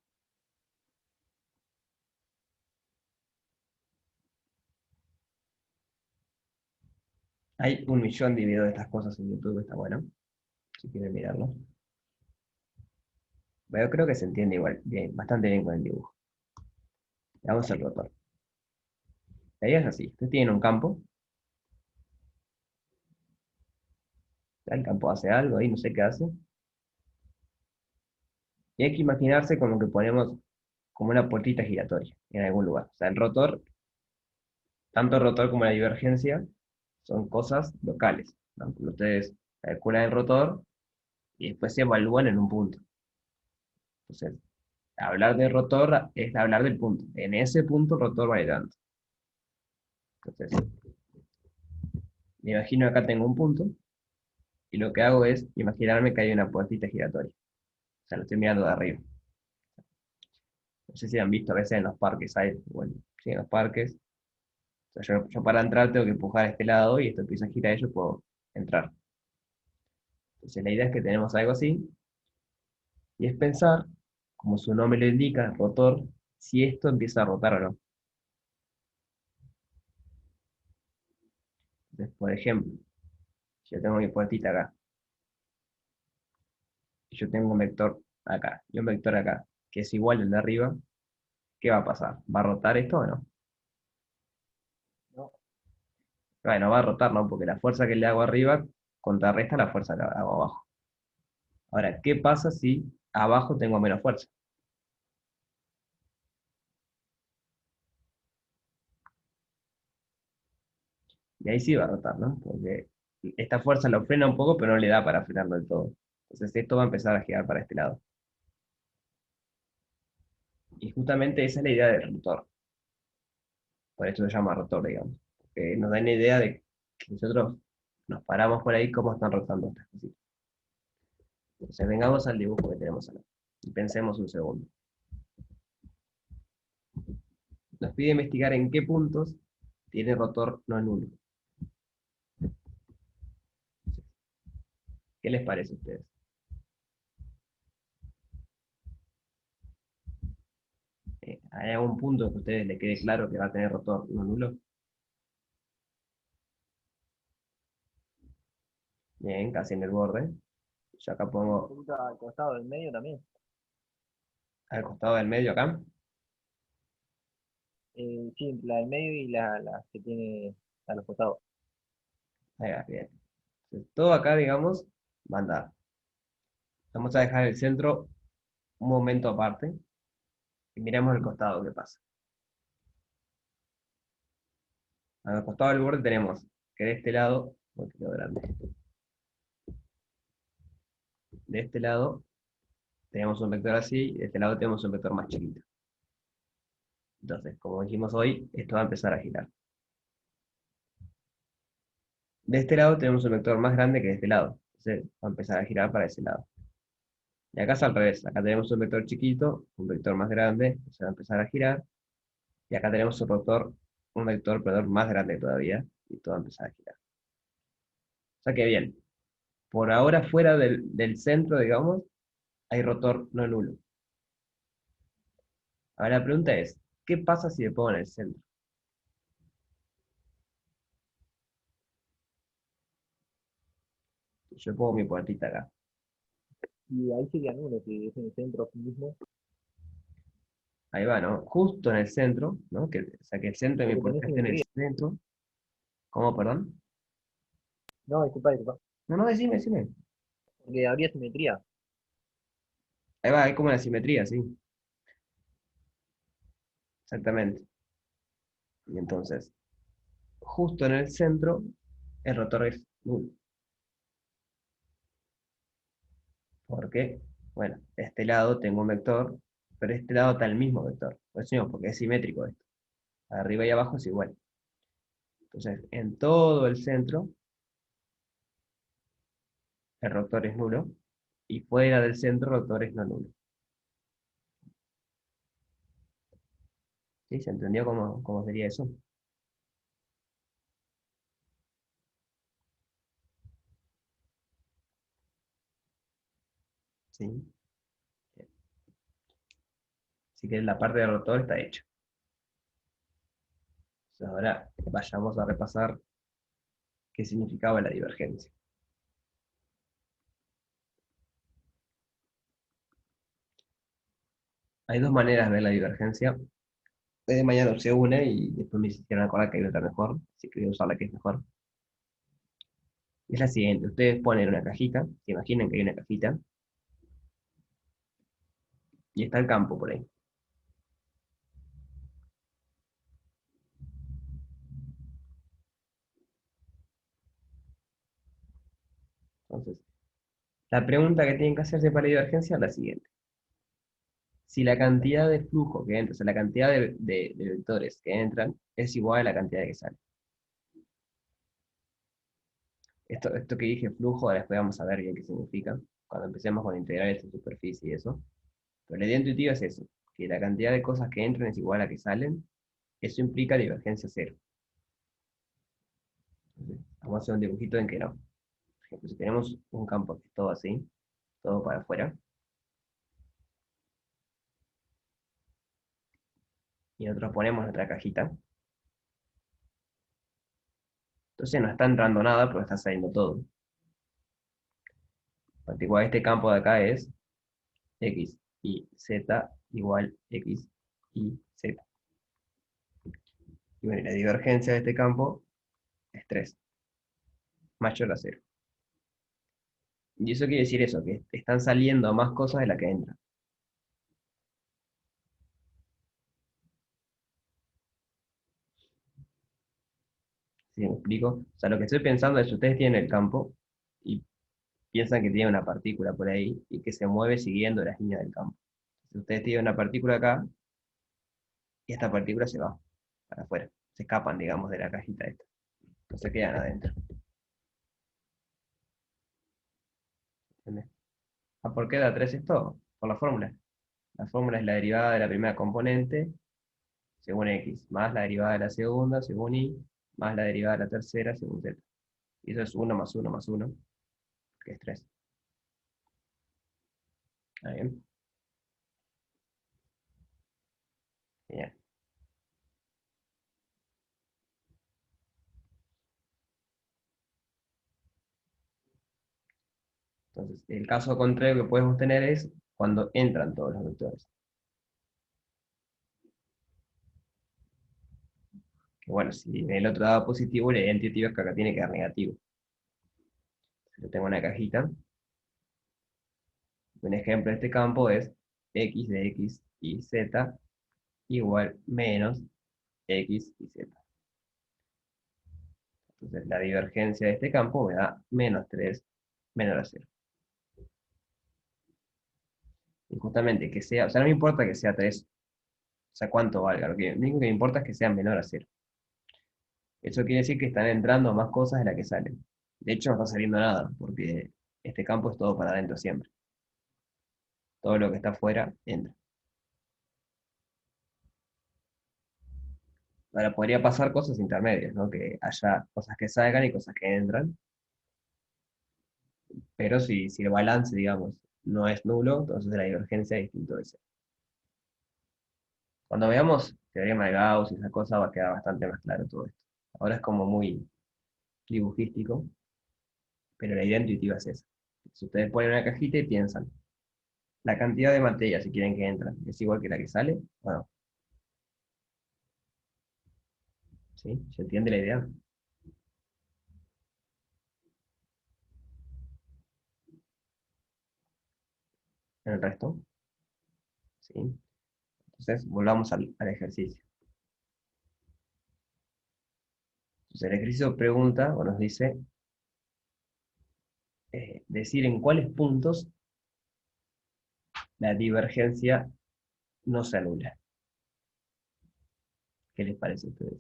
Hay un millón de videos de estas cosas en YouTube, está bueno, si quieren mirarlo. Pero creo que se entiende igual, bien, bastante bien con el dibujo. Vamos al rotor. La idea es así, ustedes tienen un campo, el campo hace algo ahí, no sé qué hace, y hay que imaginarse como que ponemos como una puertita giratoria en algún lugar. O sea, el rotor, tanto el rotor como la divergencia, son cosas locales, ¿no? Ustedes calculan el rotor y después se evalúan en un punto. Entonces, hablar de rotor es hablar del punto. En ese punto el rotor vale tanto. Entonces, me imagino acá tengo un punto, y lo que hago es imaginarme que hay una puertita giratoria. O sea, lo estoy mirando de arriba. No sé si han visto a veces en los parques, hay, bueno, sí, en los parques. O sea, yo para entrar tengo que empujar a este lado y esto empieza a girar y yo puedo entrar. Entonces la idea es que tenemos algo así, y es pensar, como su nombre lo indica, rotor, si esto empieza a rotar o no. Entonces, por ejemplo, si yo tengo mi puertita acá, y yo tengo un vector acá, y un vector acá, que es igual al de arriba, ¿qué va a pasar? ¿Va a rotar esto o no? No. Bueno, va a rotar, ¿no? Porque la fuerza que le hago arriba contrarresta la fuerza que hago abajo. Ahora, ¿qué pasa si abajo tengo menos fuerza? Y ahí sí va a rotar, ¿no? Porque esta fuerza lo frena un poco, pero no le da para frenarlo del todo. Entonces esto va a empezar a girar para este lado. Y justamente esa es la idea del rotor. Por eso se llama rotor, digamos. Porque nos da una idea de que nosotros nos paramos por ahí cómo están rotando estas cositas. Entonces vengamos al dibujo que tenemos acá. Y pensemos un segundo. nos pide investigar en qué puntos tiene rotor no nulo. ¿Qué les parece a ustedes? ¿Hay algún punto que a ustedes les quede claro que va a tener rotor no nulo? Bien, casi en el borde. Yo acá Un pongo poquito al costado del medio también. al costado del medio acá. Sí, la del medio y la que tiene a los costados. Ahí va, bien. Entonces, todo acá, digamos, va a andar. Vamos a dejar el centro un momento aparte y miramos el costado qué pasa. Al costado del borde tenemos que de este lado, uy, quedó grande. De este lado tenemos un vector así, y de este lado tenemos un vector más chiquito. Entonces, como dijimos hoy, esto va a empezar a girar. De este lado tenemos un vector más grande que de este lado. Entonces, va a empezar a girar para ese lado. Y acá es al revés. Acá tenemos un vector chiquito, un vector más grande, se va a empezar a girar. Y acá tenemos un vector, perdón, más grande todavía, y todo va a empezar a girar. O sea que bien, por ahora fuera del centro, digamos, hay rotor no nulo. Ahora la pregunta es, ¿qué pasa si le pongo en el centro? Yo pongo mi puertita acá. Y ahí sería nulo, si es en el centro mismo. Ahí va, ¿no? Justo en el centro, ¿no? O sea, que el centro de mi Porque tenés puerta esté en el simetría. centro. ¿Cómo, perdón? No, disculpa, disculpa. No, no, decime, decime. Porque habría simetría. Ahí va, hay como una simetría, sí. Exactamente. Y entonces, justo en el centro, el rotor es nulo. ¿Por qué? Bueno, de este lado tengo un vector, pero de este lado está el mismo vector. Por eso mismo, porque es simétrico esto. Arriba y abajo es igual. Entonces, en todo el centro, el rotor es nulo, y fuera del centro, el rotor es no nulo. ¿Sí? ¿Se entendió cómo sería eso? ¿Sí? Así que la parte del rotor está hecha. Entonces, ahora vayamos a repasar qué significaba la divergencia. Hay dos maneras de ver la divergencia. Desde mañana se une y después me hicieron acordar que hay otra mejor, así que voy a usar la que es mejor. Es la siguiente, ustedes ponen una cajita, se imaginen que hay una cajita, y está el campo por ahí. Entonces, la pregunta que tienen que hacerse para la divergencia es la siguiente. Si la cantidad de flujo que entra, o sea, la cantidad de vectores que entran, es igual a la cantidad que sale. Esto que dije flujo, ahora después vamos a ver bien qué significa, cuando empecemos con integrales de superficie y eso. Pero la idea intuitiva es eso, que la cantidad de cosas que entran es igual a que salen, eso implica divergencia cero. Entonces, vamos a hacer un dibujito en que no. Por ejemplo, si tenemos un campo que es todo así, todo para afuera, y nosotros ponemos nuestra cajita, entonces no está entrando nada, pero está saliendo todo. En particular, este campo de acá es x y z igual x y z. Y bueno, la divergencia de este campo es 3, mayor a 0. Y eso quiere decir eso, que están saliendo más cosas de las que entran. ¿Sí me explico? O sea, lo que estoy pensando es, ustedes tienen el campo y piensan que tiene una partícula por ahí y que se mueve siguiendo las líneas del campo. Si ustedes tienen una partícula acá, y esta partícula se va para afuera. Se escapan, digamos, de la cajita esta. No se quedan adentro. ¿Entendés? ¿Por qué da 3 esto? Por la fórmula. La fórmula es la derivada de la primera componente según x, más la derivada de la segunda, según y, más la derivada de la tercera, según z. Y eso es 1 más 1 más 1, que es 3. ¿Está bien? Genial. Entonces, el caso contrario que podemos tener es cuando entran todos los vectores. Que bueno, si en el otro dado positivo, la identidad es que acá tiene que dar negativo. Yo tengo una cajita. Un ejemplo de este campo es x de x y z igual menos x y z. Entonces la divergencia de este campo me da menos 3 menor a 0. Y justamente que sea, o sea, no me importa que sea 3, o sea, cuánto valga, lo único que me importa es que sea menor a 0. Eso quiere decir que están entrando más cosas de las que salen. De hecho, no está saliendo nada, porque este campo es todo para adentro siempre. Todo lo que está afuera entra. Ahora podría pasar cosas intermedias, ¿no? Que haya cosas que salgan y cosas que entran. Pero si el balance, digamos, no es nulo, entonces la divergencia es distinto de cero. Cuando veamos teorema de Gauss y esa cosa va a quedar bastante más claro todo esto. Ahora es como muy dibujístico, pero la idea intuitiva es esa. Si ustedes ponen una cajita y piensan, la cantidad de materia, si quieren que entra, es igual que la que sale, bueno, ¿sí? ¿Se entiende la idea? En el resto, ¿sí? Entonces, volvamos al ejercicio. Entonces, el ejercicio pregunta, o nos dice, decir en cuáles puntos la divergencia no se anula. ¿Qué les parece a ustedes?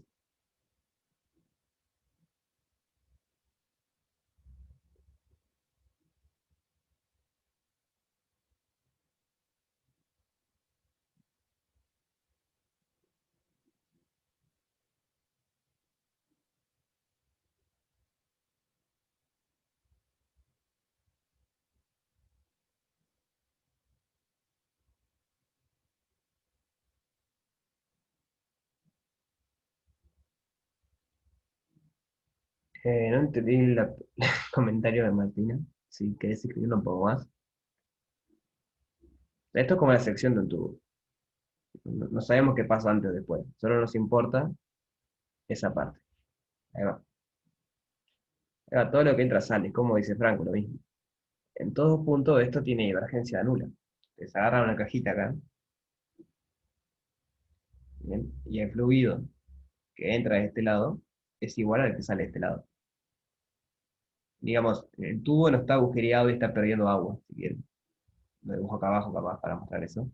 No entendí el comentario de Martina. Si querés escribirlo un poco más. Esto es como la sección de un tubo. No sabemos qué pasa antes o después. Solo nos importa esa parte. Ahí va. Ahí va, todo lo que entra sale, como dice Franco, lo mismo. En todos puntos esto tiene divergencia nula. Entonces agarran una cajita acá. ¿Bien? Y el fluido que entra de este lado es igual al que sale de este lado. Digamos, el tubo no está agujereado y está perdiendo agua, si quieren. Lo dibujo acá abajo capaz para mostrar eso.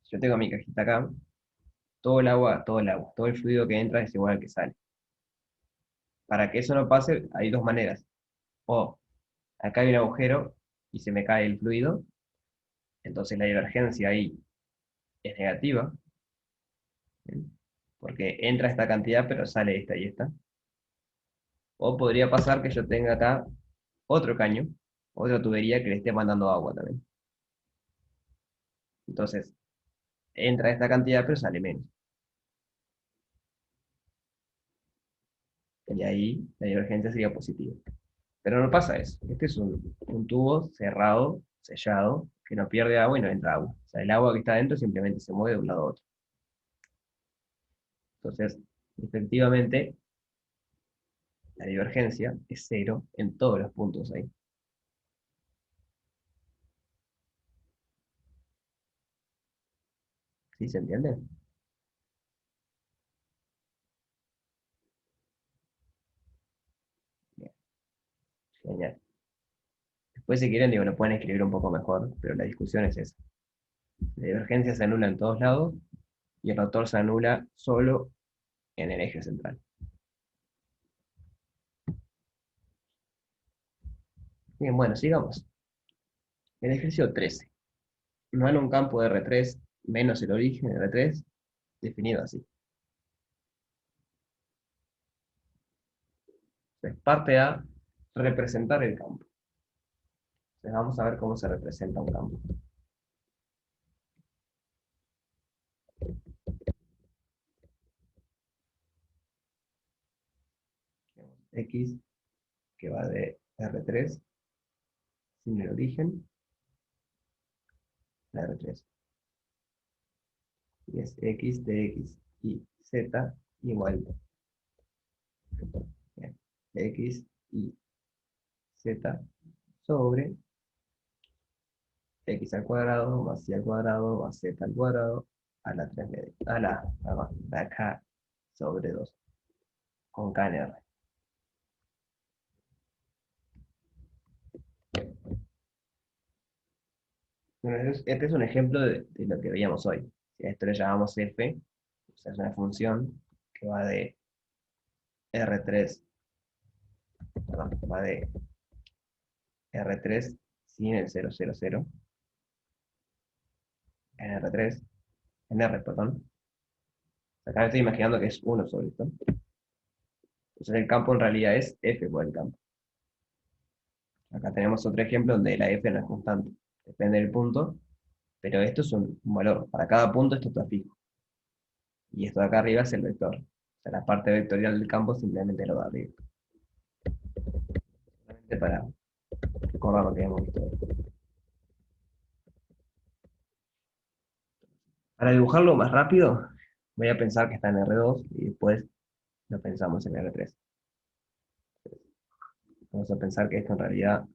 Yo tengo mi cajita acá. Todo el fluido que entra es igual al que sale. Para que eso no pase, hay dos maneras. O acá hay un agujero y se me cae el fluido, entonces la divergencia ahí es negativa, ¿bien? Porque entra esta cantidad, pero sale esta y esta. O podría pasar que yo tenga acá otro caño, otra tubería que le esté mandando agua también. Entonces, entra esta cantidad, pero sale menos. Y ahí la divergencia sería positiva. Pero no pasa eso. Este es un tubo cerrado, sellado, que no pierde agua y no entra agua. O sea, el agua que está dentro simplemente se mueve de un lado a otro. Entonces, efectivamente, la divergencia es cero en todos los puntos ahí. ¿Sí se entiende? Bien, genial. Después, si quieren, digo, lo pueden escribir un poco mejor, pero la discusión es esa. La divergencia se anula en todos lados y el rotor se anula solo en el eje central. Bien, bueno, sigamos. El ejercicio 13. No hay un campo de R3 menos el origen, R3, definido así. Entonces, parte A, representar el campo. Entonces, vamos a ver cómo se representa un campo. X, que va de R3, sin el origen, a R3. Y es X de X y Z igual bien, X y Z sobre X al cuadrado más Y al cuadrado más Z al cuadrado a la 3 media, perdón, de acá sobre 2, con K en R. Bueno, este es un ejemplo de lo que veíamos hoy. Si a esto le llamamos f, o sea, es una función que va de R3, perdón, va de R3 sin el 000, en R3, en R, perdón. Acá me estoy imaginando que es 1 sobre esto. Entonces el campo en realidad es f por el campo. Acá tenemos otro ejemplo donde la f no es constante. Depende del punto, pero esto es un valor. Para cada punto esto está fijo. Y esto de acá arriba es el vector. O sea, la parte vectorial del campo simplemente lo da arriba. Solamente para recordar lo que hemos visto. Para dibujarlo más rápido, voy a pensar que está en R2 y después lo pensamos en R3. Vamos a pensar que esto en realidad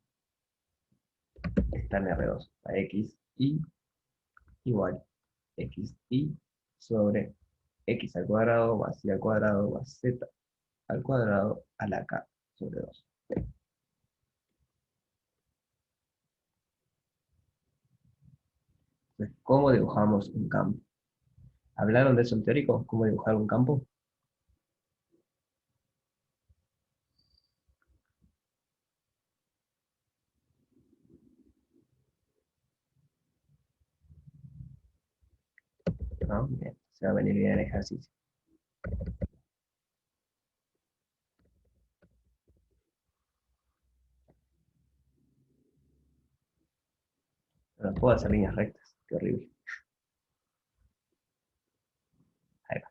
está en R2. A X, Y igual X, Y sobre X al cuadrado más Y al cuadrado más Z al cuadrado a la K sobre 2. Entonces, ¿cómo dibujamos un campo? ¿Hablaron de eso en teórico? ¿Cómo dibujar un campo? ¿No? Bien, se va a venir bien el ejercicio. No puedo hacer líneas rectas, qué horrible. Ahí va.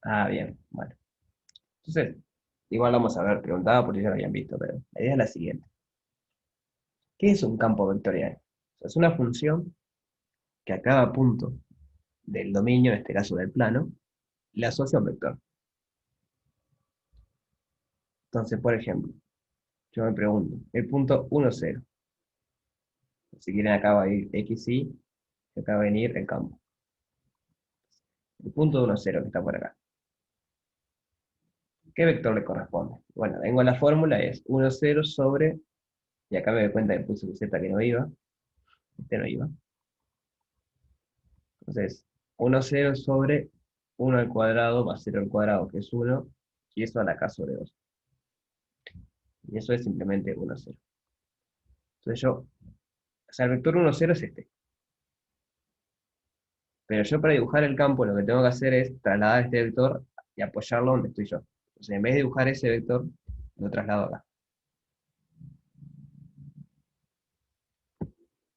Ah, bien, bueno. Entonces, igual vamos a ver, preguntaba por si ya lo habían visto, pero la idea es la siguiente. ¿Qué es un campo vectorial? O sea, es una función que a cada punto del dominio, en este caso del plano, le asocia un vector. Entonces, por ejemplo, yo me pregunto, el punto 1, 0. Si quieren acá va a ir x, y acá va a venir el campo. El punto 1, 0 que está por acá. ¿Qué vector le corresponde? Bueno, vengo a la fórmula, es 1, 0 sobre, y acá me doy cuenta que puse un z que no iba, este no iba. Entonces, 1, 0 sobre 1 al cuadrado más 0 al cuadrado, que es 1, y eso a la k sobre 2. Y eso es simplemente 1, 0. Entonces yo, o sea, el vector 1, 0 es este. Pero yo para dibujar el campo lo que tengo que hacer es trasladar este vector y apoyarlo donde estoy yo. Entonces en vez de dibujar ese vector, lo traslado acá.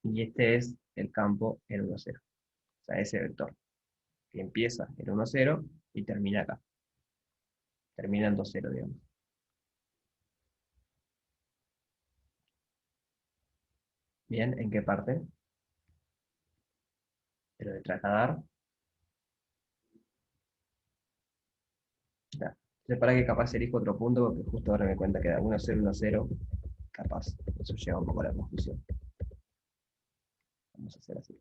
Y este es el campo en 1, 0. O sea, ese vector que empieza en 1, 0 y termina acá. Termina en 2, 0, digamos. Bien, ¿en qué parte? Pero de trasladar. Ya. Entonces para que capaz elijo otro punto, porque justo ahora me cuenta que da 1, 0, 1, 0. Capaz, eso lleva un poco a la confusión. Vamos a hacer así.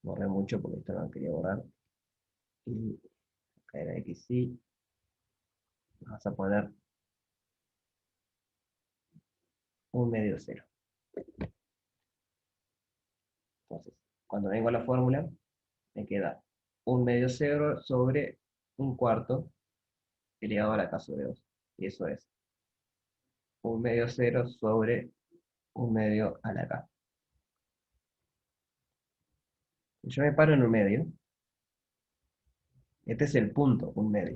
Borré mucho porque esto no lo quería borrar. Y acá era X, Y. Vamos a poner un medio 0. Entonces, cuando vengo a la fórmula, me queda un medio 0 sobre un cuarto elevado a la k sobre 2. Y eso es un medio 0 sobre un medio a la k. Yo me paro en un medio. Este es el punto, un medio.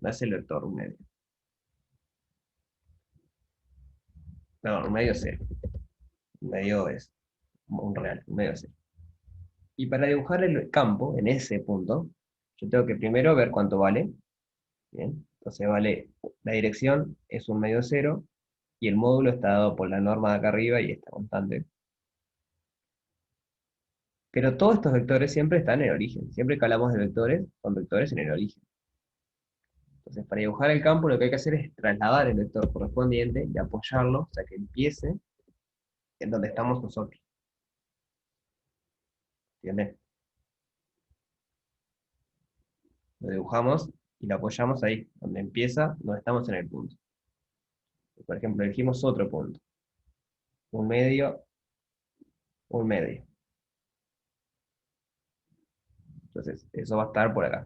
No es el vector, un medio. No, un medio es cero. Un medio es un real, un medio es cero. Y para dibujar el campo en ese punto, yo tengo que primero ver cuánto vale. Bien, entonces vale, la dirección es un medio cero, y el módulo está dado por la norma de acá arriba y esta constante. Pero todos estos vectores siempre están en el origen. Siempre que hablamos de vectores, son vectores en el origen. Entonces, para dibujar el campo, lo que hay que hacer es trasladar el vector correspondiente y apoyarlo, o sea, que empiece en donde estamos nosotros. ¿Entienden? Lo dibujamos y lo apoyamos ahí, donde empieza, donde estamos en el punto. Por ejemplo, elegimos otro punto. Un medio, un medio. Entonces, eso va a estar por acá.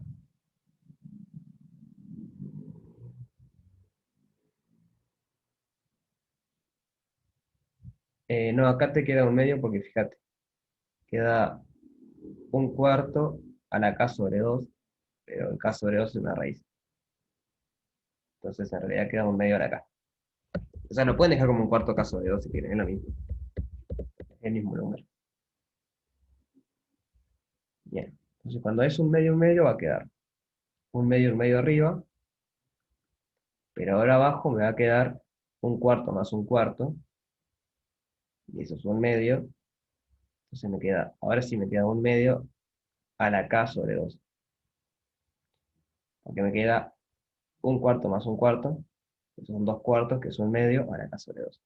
No, acá te queda un medio porque fíjate, queda un cuarto a la k sobre 2, pero el k sobre 2 es una raíz. Entonces en realidad queda un medio a la k. O sea, lo pueden dejar como un cuarto k sobre 2 si quieren, es lo mismo. Es el mismo número. Bien. Entonces cuando es un medio va a quedar un medio arriba, pero ahora abajo me va a quedar un cuarto más un cuarto, y eso es un medio. Entonces me queda, ahora sí me queda un medio a la k sobre 2. Porque me queda un cuarto más un cuarto, que son dos cuartos, que es un medio a la k sobre 2.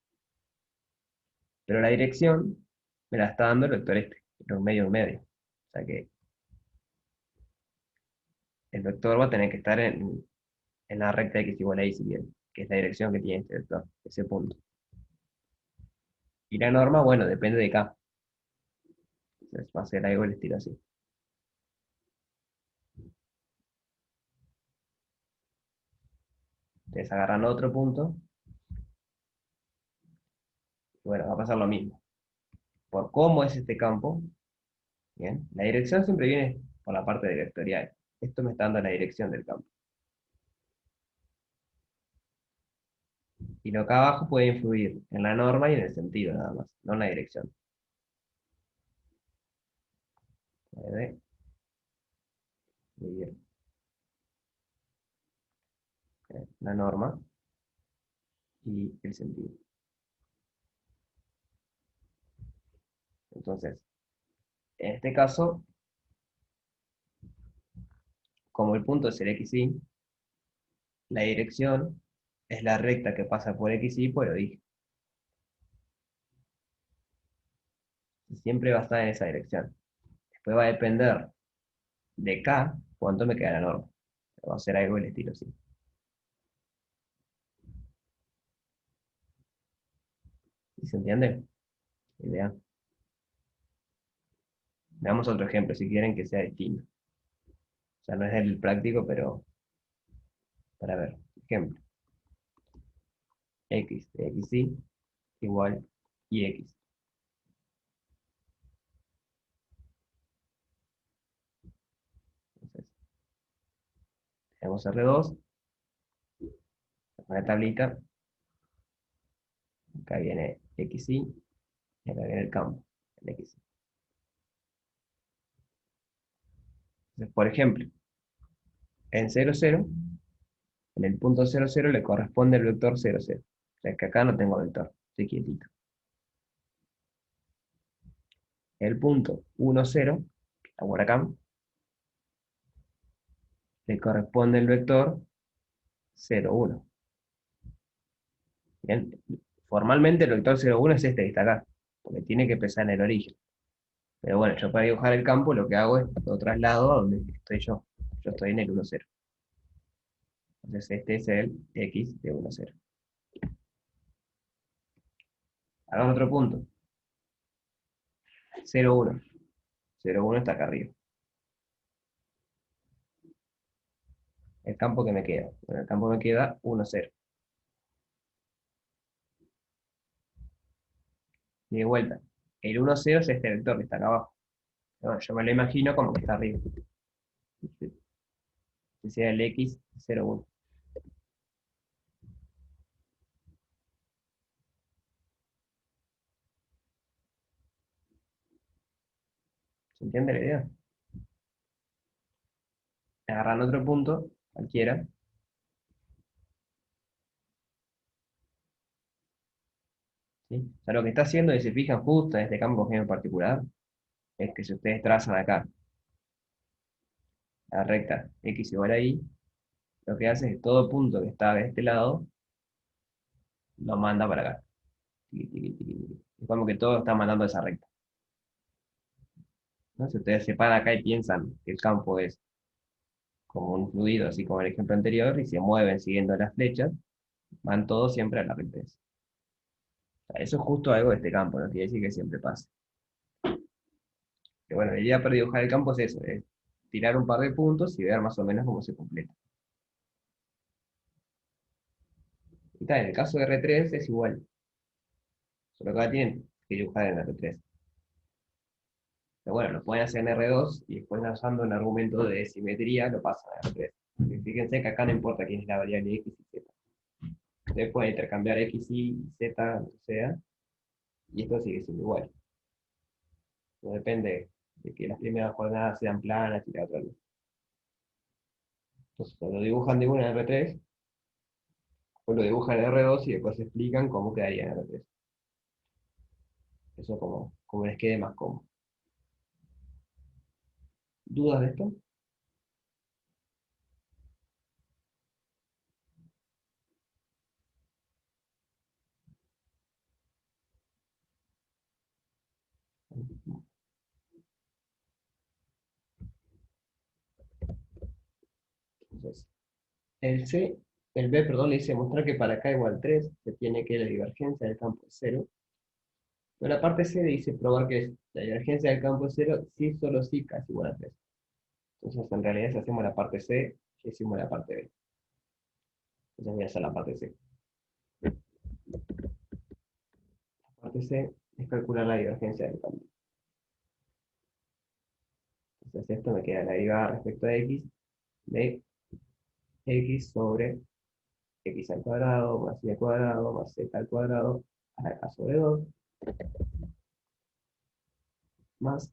Pero la dirección me la está dando el vector este, que es un medio, un medio. O sea que el vector va a tener que estar en la recta x igual a y si quieren, que es la dirección que tiene este vector, ese punto. Y la norma, bueno, depende de k. Entonces va a ser algo del estilo así. Entonces agarran otro punto, y bueno, va a pasar lo mismo. Por cómo es este campo, bien, la dirección siempre viene por la parte de vectorial. Esto me está dando la dirección del campo. Y lo que abajo puede influir en la norma y en el sentido nada más, no en la dirección. Puede influir la norma y el sentido. Entonces, en este caso, como el punto es el xy, la dirección es la recta que pasa por xy por origen. Siempre va a estar en esa dirección. Después va a depender de k cuánto me queda la norma. Va a ser algo del estilo así. ¿Sí se entiende? Idea. Veamos otro ejemplo si quieren que sea distinto. O sea, no es el práctico, pero para ver. Ejemplo. X de xy igual y x. Entonces, tenemos R2, una tablita, acá viene xy, y acá viene el campo, el xy. Entonces, por ejemplo, en 0, 0, en el punto 0, 0 le corresponde el vector 0, 0. O sea, que acá no tengo vector, estoy quietito. El punto 1, 0, que está por acá, le corresponde el vector 0, 1. Bien, formalmente el vector 0, 1 es este que está acá, porque tiene que empezar en el origen. Pero bueno, yo para dibujar el campo lo que hago es lo traslado a donde estoy yo. Yo estoy en el 1, 0. Entonces este es el x de 1, 0. Hagamos otro punto. 0, 1. 0, 1 está acá arriba. El campo que me queda. Bueno, el campo me queda 1, 0. Y de vuelta. El 1, 0 es este vector que está acá abajo. No, yo me lo imagino como que está arriba. Que sea el x01. ¿Se entiende la idea? Agarran otro punto, cualquiera. ¿Sí? O sea, lo que está haciendo, y se fijan justo en este campo en particular, es que si ustedes trazan acá la recta x igual a y, lo que hace es que todo punto que está de este lado, lo manda para acá. Tiqui, tiqui, tiqui, tiqui. Es como que todo está mandando esa recta, ¿no? Si ustedes se paran acá y piensan que el campo es como un fluido, así como el ejemplo anterior, y se mueven siguiendo las flechas, van todos siempre a la recta esa. O sea, eso es justo algo de este campo, no quiere decir que siempre pase. Que bueno, la idea para dibujar el campo es eso, es tirar un par de puntos y ver más o menos cómo se completa. Y tal, en el caso de R3 es igual. Solo que ahora tienen que dibujar en R3. Pero bueno, lo pueden hacer en R2 y después usando un argumento de simetría lo pasan a R3. Y fíjense que acá no importa quién es la variable X y Z. Ustedes pueden intercambiar X, Y, Z, lo que sea, y esto sigue siendo igual. No depende de que las primeras coordenadas sean planas y la otra no. Entonces, cuando dibujan de una en R3, pues lo dibujan en R2 y después explican cómo quedaría en R3. Eso como les quede más cómodo. ¿Dudas de esto? Entonces, el B, perdón, le dice mostrar que para k igual 3 se tiene que la divergencia del campo es 0. Pero la parte C dice probar que la divergencia del campo es 0 si solo si k es igual a 3. Entonces, en realidad, si hacemos la parte C, ya hicimos la parte B. Entonces voy a hacer la parte C. La parte C es calcular la divergencia del campo. Entonces esto me queda la derivada respecto a x de x sobre x al cuadrado más y al cuadrado más z al cuadrado a la k sobre 2 más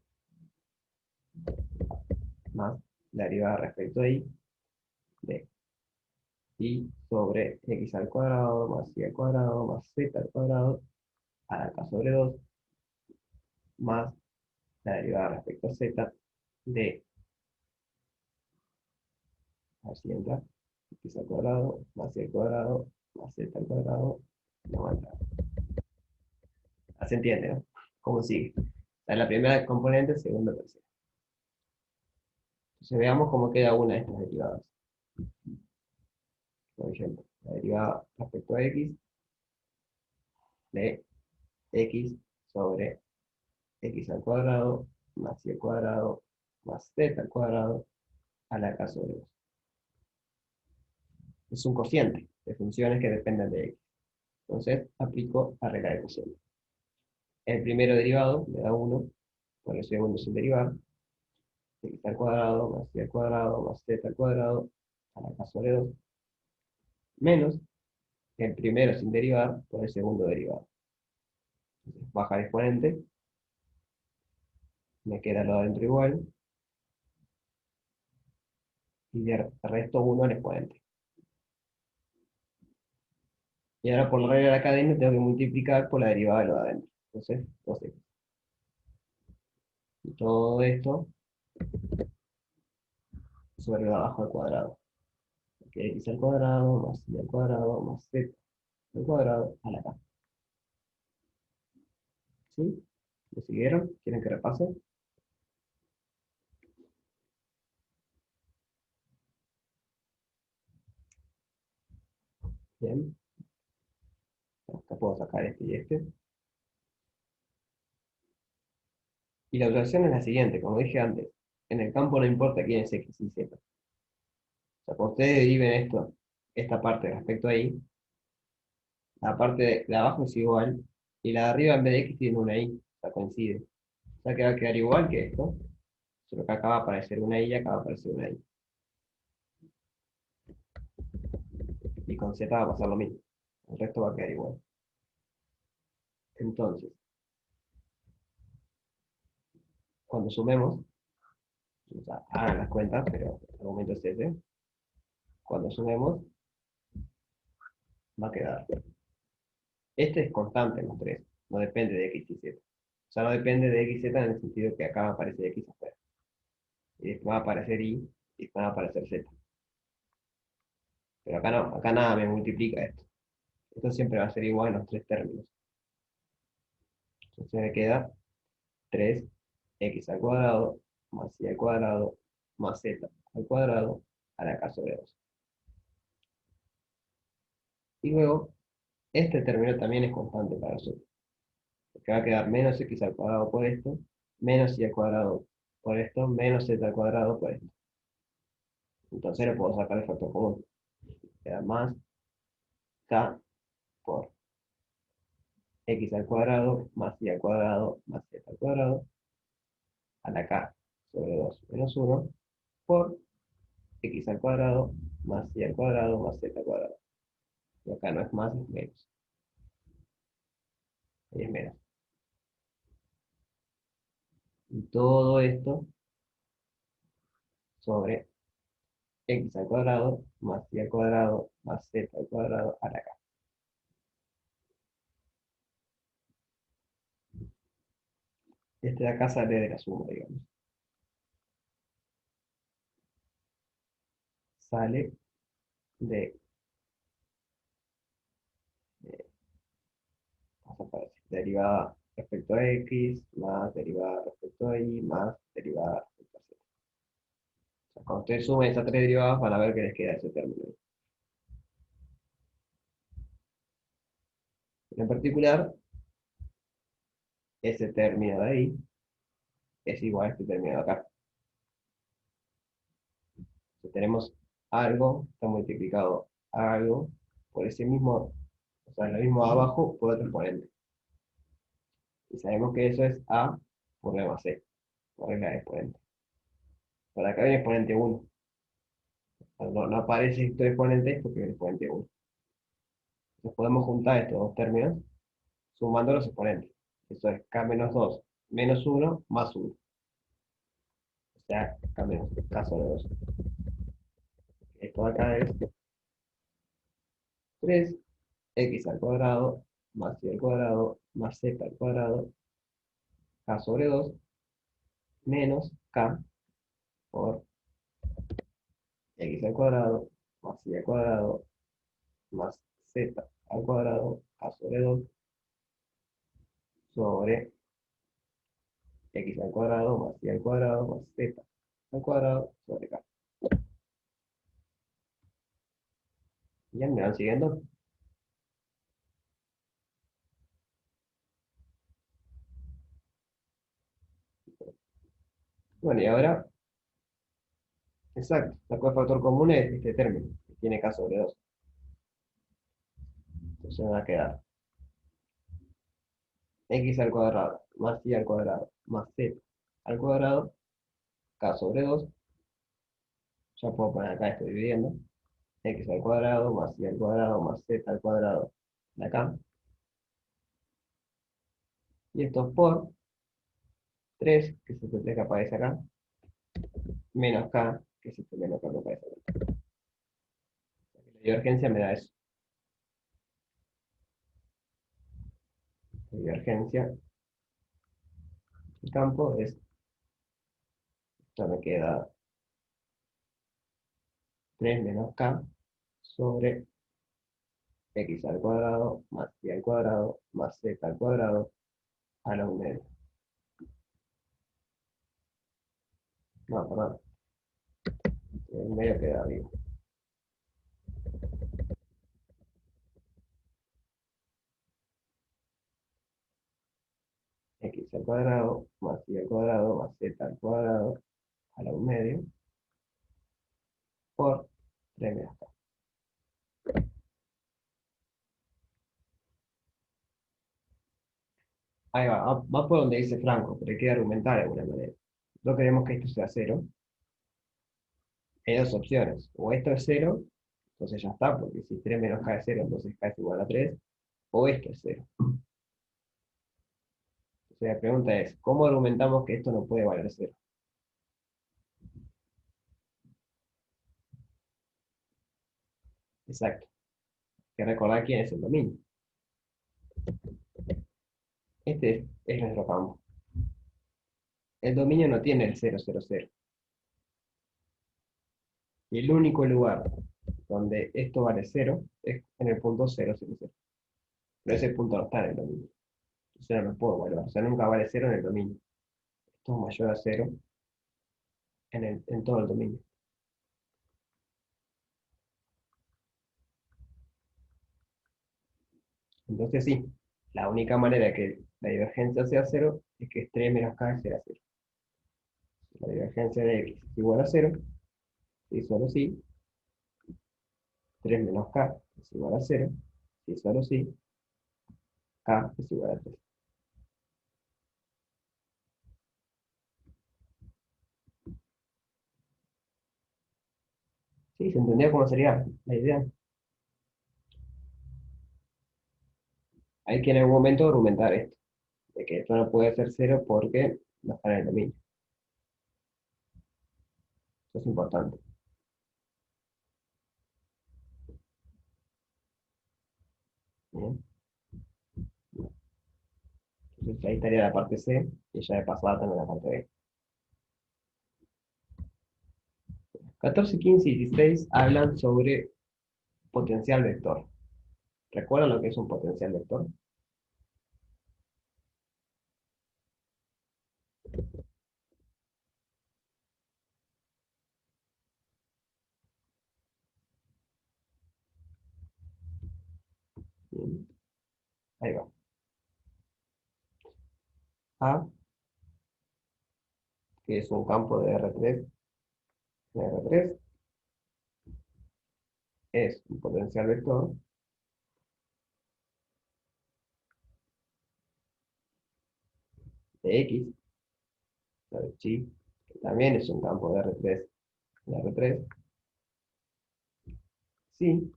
la derivada respecto a y de y sobre x al cuadrado más y al cuadrado más z al cuadrado a la k sobre 2 más la derivada respecto a z de, así entra, x al cuadrado más y al cuadrado más z al cuadrado no va a entrar. ¿Se entiende, no? ¿Cómo sigue? Está en la primera componente, segunda, tercera. Entonces veamos cómo queda una de estas derivadas. Por ejemplo, la derivada respecto a x de x sobre x al cuadrado más y al cuadrado más z al cuadrado a la k sobre 2. Es un cociente de funciones que dependen de x. Entonces aplico la regla de cociente. El primero derivado me da 1, por el segundo sin derivar, x al cuadrado más y al cuadrado más z al cuadrado a la k sobre 2, menos el primero sin derivar por el segundo derivado. Entonces, baja el exponente, me queda lo adentro igual, y le resto 1 al exponente. Y ahora por la regla de la cadena tengo que multiplicar por la derivada de lo de adentro. Entonces, 2x. Y todo esto sobre lo abajo al cuadrado. Porque x al cuadrado más y al cuadrado más z al cuadrado a la k. ¿Sí? ¿Lo siguieron? ¿Quieren que repase? Bien. Acá puedo sacar este y este. Y la observación es la siguiente, como dije antes. En el campo no importa quién es x y z. O sea, cuando ustedes deriven esto, esta parte respecto a y, la parte de abajo es igual, y la de arriba en vez de x tiene una y, o sea, coincide. O sea que va a quedar igual que esto, Solo que acá va a aparecer una y acá va a aparecer una y. Y con z va a pasar lo mismo. El resto va a quedar igual. Entonces, cuando sumemos, o sea, hagan las cuentas, pero el argumento es ese. Cuando sumemos, va a quedar. Este es constante en los tres, no depende de x y z. O sea, no depende de x y z en el sentido que acá va a aparecer x afuera. Y después va a aparecer y después va a aparecer z. Pero acá no, acá nada me multiplica esto. Esto siempre va a ser igual en los tres términos. Entonces me queda 3x al cuadrado más y al cuadrado más z al cuadrado a la k sobre 2. Y luego, este término también es constante para nosotros. Porque va a quedar menos x al cuadrado por esto, menos y al cuadrado por esto, menos z al cuadrado por esto. Entonces le puedo sacar el factor común. Queda más k por x al cuadrado más y al cuadrado más z al cuadrado a la k sobre 2 menos 1 por x al cuadrado más y al cuadrado más z al cuadrado. Y acá no es más, es menos. Ahí es menos. Y todo esto sobre x al cuadrado más y al cuadrado más z al cuadrado a la k. Este de acá sale de la suma, digamos. Sale de, vamos a ver, derivada respecto a x, más derivada respecto a y, más derivada respecto a z. O sea, cuando ustedes sumen esas tres derivadas, van a ver que les queda ese término. En particular, ese término de ahí es igual a este término de acá. Si tenemos algo, está multiplicado a algo por ese mismo, o sea, lo mismo abajo por otro exponente. Y sabemos que eso es a por b más c, por regla de exponente. Por acá viene exponente 1. No aparece estos exponentes porque viene exponente 1. Entonces podemos juntar estos dos términos sumando los exponentes. Eso es k menos 2 menos 1 más 1. O sea, k menos k sobre 2. Esto acá es 3x al cuadrado más y al cuadrado más z al cuadrado k sobre 2 menos k por x al cuadrado más y al cuadrado más z al cuadrado k sobre 2 sobre x al cuadrado más y al cuadrado más z al cuadrado sobre k. ¿Ya me van siguiendo? Bueno, y ahora, exacto, el factor común es este término, que tiene k sobre 2. Entonces me va a quedar x al cuadrado más y al cuadrado más z al cuadrado k sobre 2. Ya puedo poner acá, estoy dividiendo. X al cuadrado más y al cuadrado más z al cuadrado de acá. Y esto es por 3, que es este 3 que aparece acá, menos k, que es este menos k que aparece acá. La divergencia me da eso. La divergencia del campo es, ya me queda 3 menos k sobre x al cuadrado más y al cuadrado más z al cuadrado a la 1 No, perdón. El medio queda vivo. X al cuadrado más y al cuadrado más z al cuadrado a la 1 por 3 menos k. Ahí va por donde dice Franco, pero hay que argumentar de alguna manera. no queremos que esto sea 0, hay dos opciones. O esto es 0, entonces ya está, porque si 3 menos k es 0, entonces k es igual a 3, o esto es 0. Entonces la pregunta es, ¿cómo argumentamos que esto no puede valer 0? Exacto. Hay que recordar quién es el dominio. Este es nuestro campo. El dominio no tiene el 0, 0, 0. Y el único lugar donde esto vale 0 es en el punto 0, 0, 0. Pero ese punto no está en el dominio. Entonces no lo puedo evaluar. O sea, nunca vale 0 en el dominio. Esto es mayor a 0 en todo el dominio. Entonces sí, la única manera de que la divergencia sea 0 es que 3 menos k sea 0. La divergencia de x es igual a 0, si solo si, 3 menos k es igual a 0, si solo si, k es igual a 3. ¿Sí? ¿Se entendió cómo sería la idea? Hay que en algún momento argumentar esto, de que esto no puede ser 0 porque no está en el dominio. Eso es importante. Bien. Entonces ahí estaría la parte C, y ya de pasada también la parte B. 14, 15 y 16 hablan sobre potencial vector. ¿Recuerdan lo que es un potencial vector? Bien. Ahí va. A, que es un campo de R3, R3 es un potencial vector de X, de chi, que también es un campo de R3, de R3, si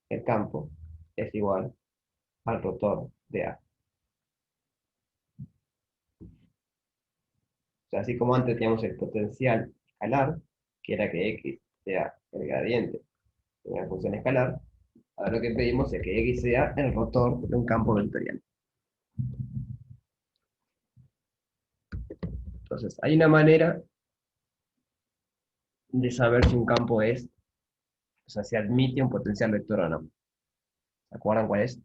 el campo es igual al rotor de A. O sea, así como antes teníamos el potencial escalar, que era que X sea el gradiente de una función escalar, ahora lo que pedimos es que X sea el rotor de un campo vectorial. Entonces, hay una manera de saber si un campo es, o sea, si admite un potencial vector o no. ¿Se acuerdan cuál es?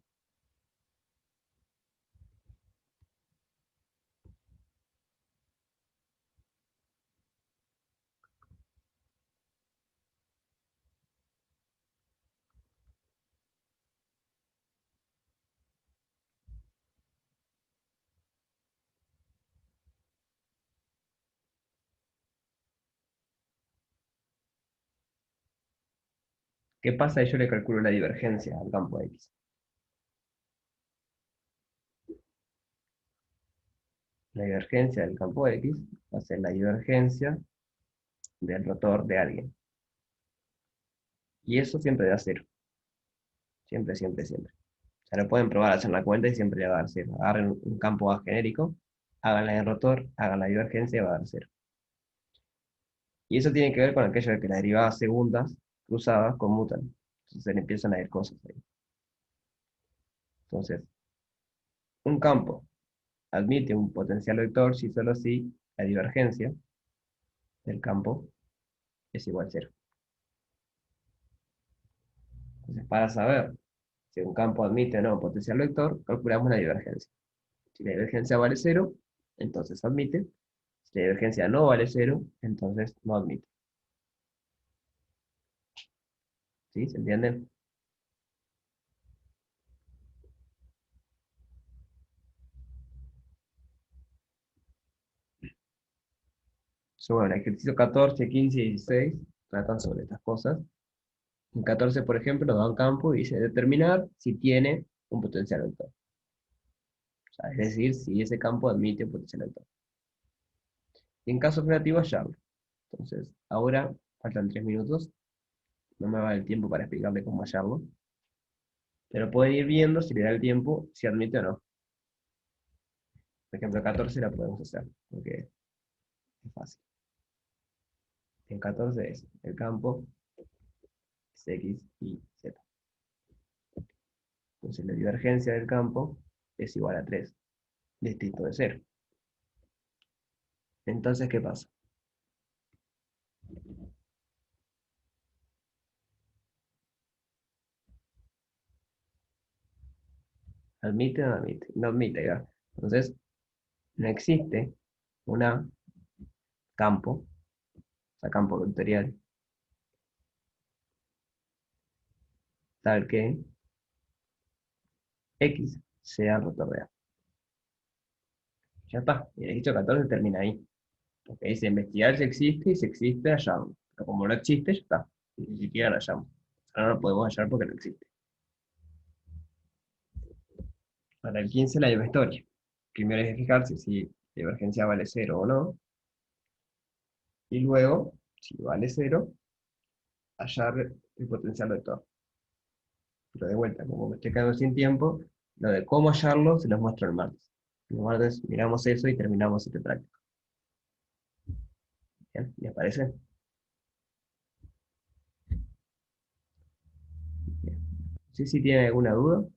¿Qué pasa si yo le calculo la divergencia al campo X? La divergencia del campo X va a ser la divergencia del rotor de alguien. Y eso siempre da 0. Siempre, siempre, siempre. O sea, lo pueden probar a hacer la cuenta y siempre le va a dar 0. Agarren un campo A genérico, hagan la del rotor, hagan la divergencia y va a dar 0. Y eso tiene que ver con aquello de que las derivadas segundas cruzadas conmutan. Entonces se le empiezan a ir cosas ahí. Entonces, un campo admite un potencial vector si solo si la divergencia del campo es igual a 0. Entonces, para saber si un campo admite o no un potencial vector, calculamos la divergencia. Si la divergencia vale 0, entonces admite. Si la divergencia no vale 0, entonces no admite. ¿Sí? ¿Se entienden? Bueno, el ejercicio 14, 15 y 16 tratan sobre estas cosas. En 14, por ejemplo, nos da un campo y dice determinar si tiene un potencial vector. O sea, es decir, si ese campo admite un potencial vector. Y en caso afirmativo, hallarlo. Entonces, ahora faltan 3 minutos. No me va a dar el tiempo para explicarle cómo hallarlo. Pero pueden ir viendo, si le da el tiempo, si admite o no. Por ejemplo, 14 la podemos hacer, porque es fácil. En 14 es el campo es X y Z. Entonces la divergencia del campo es igual a 3, distinto de 0. Entonces, ¿qué pasa? ¿Admite o no admite? No admite, ¿ya? Entonces, no existe una campo, o sea, campo vectorial, tal que X sea rotor de A. Ya está. Y el ejercicio 14 termina ahí. Porque dice investigar si existe y si existe, hallamos. Pero como no existe, ya está. Ni siquiera lo hallamos. Ahora no lo podemos hallar porque no existe. Para el 15 la misma historia. Primero hay que fijarse si la divergencia vale 0 o no. Y luego, si vale 0, hallar el potencial vector. Pero de vuelta, como me estoy quedando sin tiempo, lo de cómo hallarlo se los muestro el martes. El martes miramos eso y terminamos este práctico. ¿Bien? ¿Les parece? Bien. Sí, si tienen alguna duda.